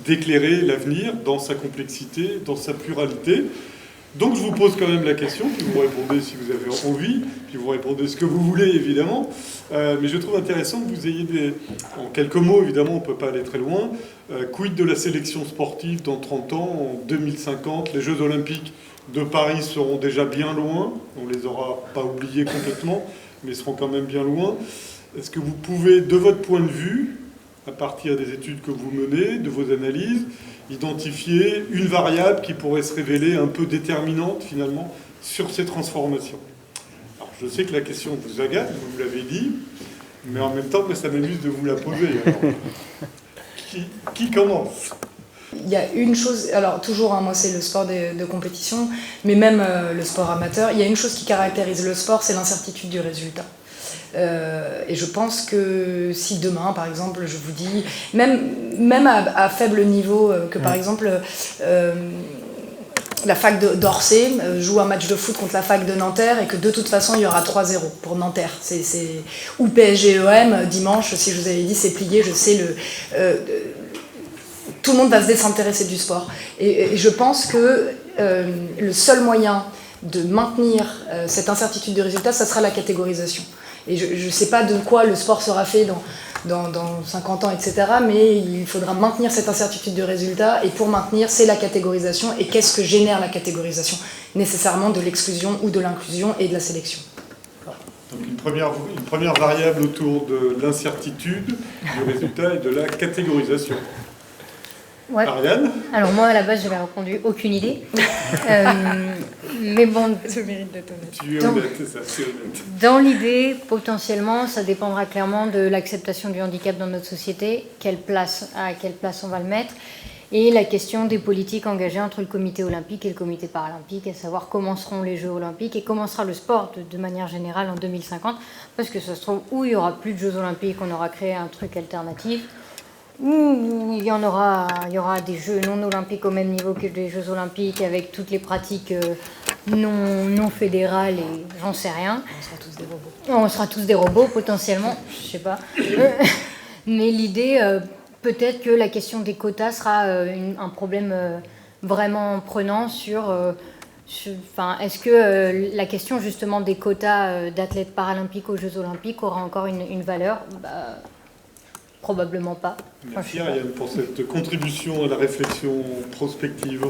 d'éclairer l'avenir dans sa complexité, dans sa pluralité. Donc je vous pose quand même la question, puis vous répondez si vous avez envie, puis vous répondez ce que vous voulez évidemment, mais je trouve intéressant que vous ayez en quelques mots, évidemment on ne peut pas aller très loin, quid de la sélection sportive dans 30 ans, en 2050, les Jeux Olympiques de Paris seront déjà bien loin, on ne les aura pas oubliés complètement, mais ils seront quand même bien loin. Est-ce que vous pouvez, de votre point de vue, à partir des études que vous menez, de vos analyses, identifier une variable qui pourrait se révéler un peu déterminante finalement sur ces transformations? Alors je sais que la question vous agace, vous l'avez dit, mais en même temps, ça m'amuse de vous la poser. Alors, qui commence? Il y a une chose, alors toujours, moi c'est le sport de compétition, mais même le sport amateur, il y a une chose qui caractérise le sport, c'est l'incertitude du résultat. Et je pense que si demain, par exemple, je vous dis, même à faible niveau, que par exemple la fac d'Orsay joue un match de foot contre la fac de Nanterre et que de toute façon il y aura 3-0 pour Nanterre. Ou PSG-EM, dimanche, si je vous avais dit c'est plié, je sais tout le monde va se désintéresser du sport. Et je pense que le seul moyen de maintenir cette incertitude de résultat, ça sera la catégorisation. Et je ne sais pas de quoi le sport sera fait dans 50 ans, etc. Mais il faudra maintenir cette incertitude de résultat. Et pour maintenir, c'est la catégorisation. Et qu'est-ce que génère la catégorisation? Nécessairement de l'exclusion ou de l'inclusion et de la sélection. Donc une première variable autour de l'incertitude, du résultat et de la catégorisation. Ouais. Ariane ? Alors moi, à la base, j'avais répondu aucune idée. Mais bon, Je mérite d'être honnête. Tu es honnête, c'est ça, c'est honnête. dans l'idée, potentiellement, ça dépendra clairement de l'acceptation du handicap dans notre société, à quelle place on va le mettre, et la question des politiques engagées entre le comité olympique et le comité paralympique, à savoir comment seront les Jeux olympiques et comment sera le sport de manière générale en 2050, parce que ça se trouve, où il n'y aura plus de Jeux olympiques, on aura créé un truc alternatif, ou il y aura des Jeux non olympiques au même niveau que les Jeux olympiques, avec toutes les pratiques non fédérales, et j'en sais rien. On sera tous des robots. On sera tous des robots, potentiellement, je sais pas. Mais l'idée, peut-être que la question des quotas sera un problème vraiment prenant est-ce que la question justement des quotas d'athlètes paralympiques aux Jeux olympiques aura encore une valeur ? Probablement pas. Merci Ariane pour cette contribution à la réflexion prospective.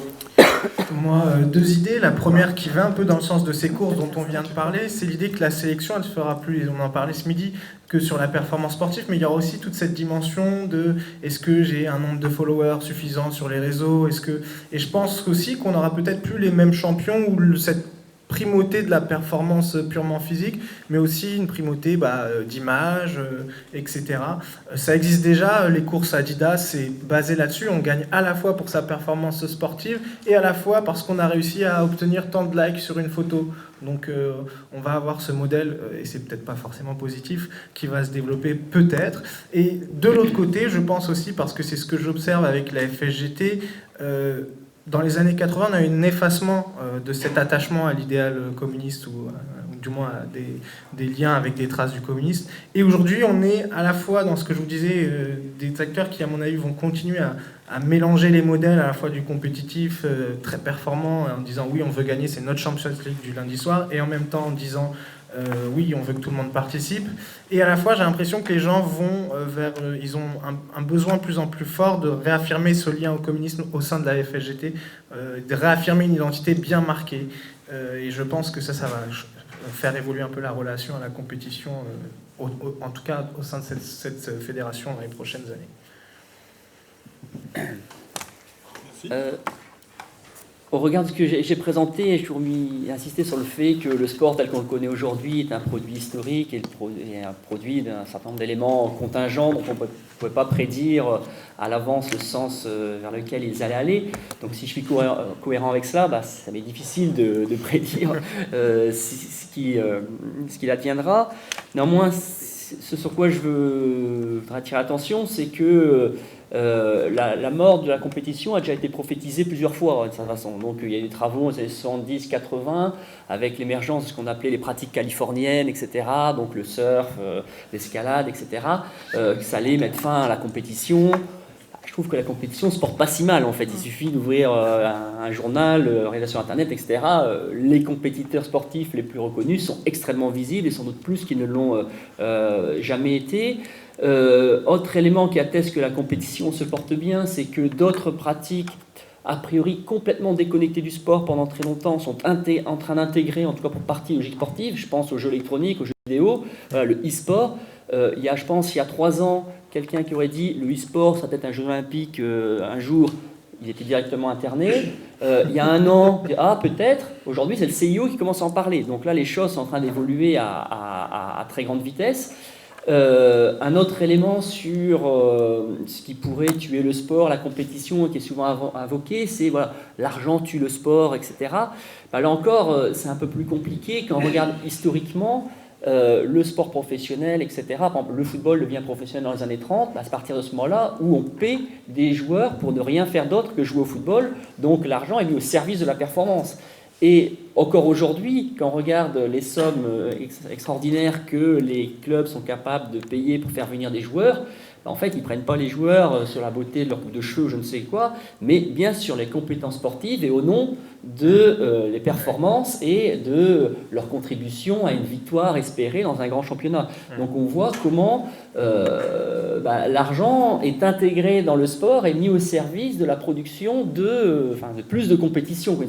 Moi, deux idées. La première qui va un peu dans le sens de ces courses dont on vient de parler, c'est l'idée que la sélection, elle se fera plus, et on en parlait ce midi, que sur la performance sportive, mais il y aura aussi toute cette dimension de est-ce que j'ai un nombre de followers suffisant sur les réseaux, et je pense aussi qu'on aura peut-être plus les mêmes champions ou cette primauté de la performance purement physique, mais aussi une primauté d'image, etc. Ça existe déjà, les courses Adidas, c'est basé là-dessus. On gagne à la fois pour sa performance sportive et à la fois parce qu'on a réussi à obtenir tant de likes sur une photo. Donc on va avoir ce modèle, et c'est peut-être pas forcément positif, qui va se développer peut-être. Et de l'autre côté, je pense aussi, parce que c'est ce que j'observe avec la FSGT, dans les années 80, on a eu un effacement de cet attachement à l'idéal communiste, ou du moins à des liens avec des traces du communisme. Et aujourd'hui, on est à la fois dans ce que je vous disais, des acteurs qui, à mon avis, vont continuer à mélanger les modèles, à la fois du compétitif, très performant, en disant oui, on veut gagner, c'est notre Champions League du lundi soir, et en même temps en disant oui, on veut que tout le monde participe. Et à la fois, j'ai l'impression que les gens vont ils ont un besoin de plus en plus fort de réaffirmer ce lien au communisme au sein de la FSGT, de réaffirmer une identité bien marquée. Et je pense que ça va faire évoluer un peu la relation à la compétition, en tout cas au sein de cette fédération dans les prochaines années. Merci. Au regard de ce que j'ai présenté, j'ai toujours insisté sur le fait que le sport tel qu'on le connaît aujourd'hui est un produit historique et un produit d'un certain nombre d'éléments contingents dont on ne pouvait pas prédire à l'avance le sens vers lequel ils allaient aller. Donc si je suis cohérent avec cela, ça m'est difficile de prédire ce qu'il adviendra. Néanmoins, ce sur quoi je veux attirer l'attention, c'est que la mort de la compétition a déjà été prophétisée plusieurs fois, de cette façon. Donc il y a eu des travaux dans les années 70-80 avec l'émergence de ce qu'on appelait les pratiques californiennes, etc. Donc le surf, l'escalade, etc. Ça allait mettre fin à la compétition. Je trouve que la compétition ne se porte pas si mal, en fait. Il suffit d'ouvrir un journal, regarder sur Internet, etc. Les compétiteurs sportifs les plus reconnus sont extrêmement visibles et sans doute plus qu'ils ne l'ont jamais été. Autre élément qui atteste que la compétition se porte bien, c'est que d'autres pratiques, a priori complètement déconnectées du sport pendant très longtemps, sont en train d'intégrer, en tout cas pour partie logique sportive. Je pense aux jeux électroniques, aux jeux vidéo, le e-sport. Il y a 3 ans, quelqu'un qui aurait dit le e-sport, ça peut être un jeu olympique un jour. Il était directement interné. Il y a 1 an, peut-être. Aujourd'hui, c'est le CIO qui commence à en parler. Donc là, les choses sont en train d'évoluer à très grande vitesse. Un autre élément sur ce qui pourrait tuer le sport, la compétition, qui est souvent invoqué, c'est l'argent tue le sport, etc. Là encore, c'est un peu plus compliqué quand on regarde historiquement le sport professionnel, etc. Par exemple, le football devient professionnel dans les années 30, c'est à partir de ce moment-là où on paie des joueurs pour ne rien faire d'autre que jouer au football, donc l'argent est mis au service de la performance. Et encore aujourd'hui, quand on regarde les sommes extraordinaires que les clubs sont capables de payer pour faire venir des joueurs, en fait, ils ne prennent pas les joueurs sur la beauté de leur coupe de cheveux, je ne sais quoi, mais bien sur les compétences sportives et au nom de les performances et de leur contribution à une victoire espérée dans un grand championnat. Donc on voit comment l'argent est intégré dans le sport et mis au service de la production de plus de compétition,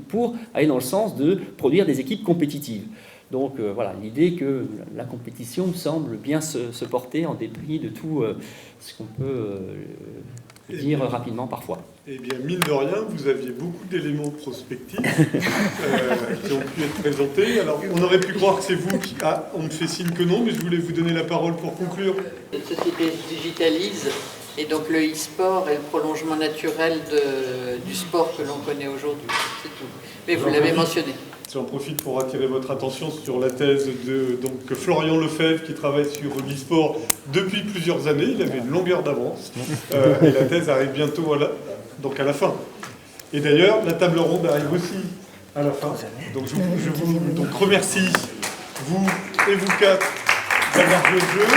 pour aller dans le sens de produire des équipes compétitives. Donc voilà, l'idée que la compétition semble bien se porter en dépit de tout ce qu'on peut dire rapidement parfois. Eh bien, mine de rien, vous aviez beaucoup d'éléments prospectifs qui ont pu être présentés. Alors, on aurait pu croire que c'est vous qui... Ah, on me fait signe que non, mais je voulais vous donner la parole pour conclure. Notre société se digitalise, et donc le e-sport est le prolongement naturel du sport que l'on connaît aujourd'hui. C'est tout. Mais vous l'avez mentionné. J'en profite pour attirer votre attention sur la thèse de Florian Lefebvre qui travaille sur l'e-sport depuis plusieurs années. Il avait une longueur d'avance. Et la thèse arrive bientôt à la fin. Et d'ailleurs, la table ronde arrive aussi à la fin. Donc je vous remercie, vous et vous quatre, d'avoir joué le jeu.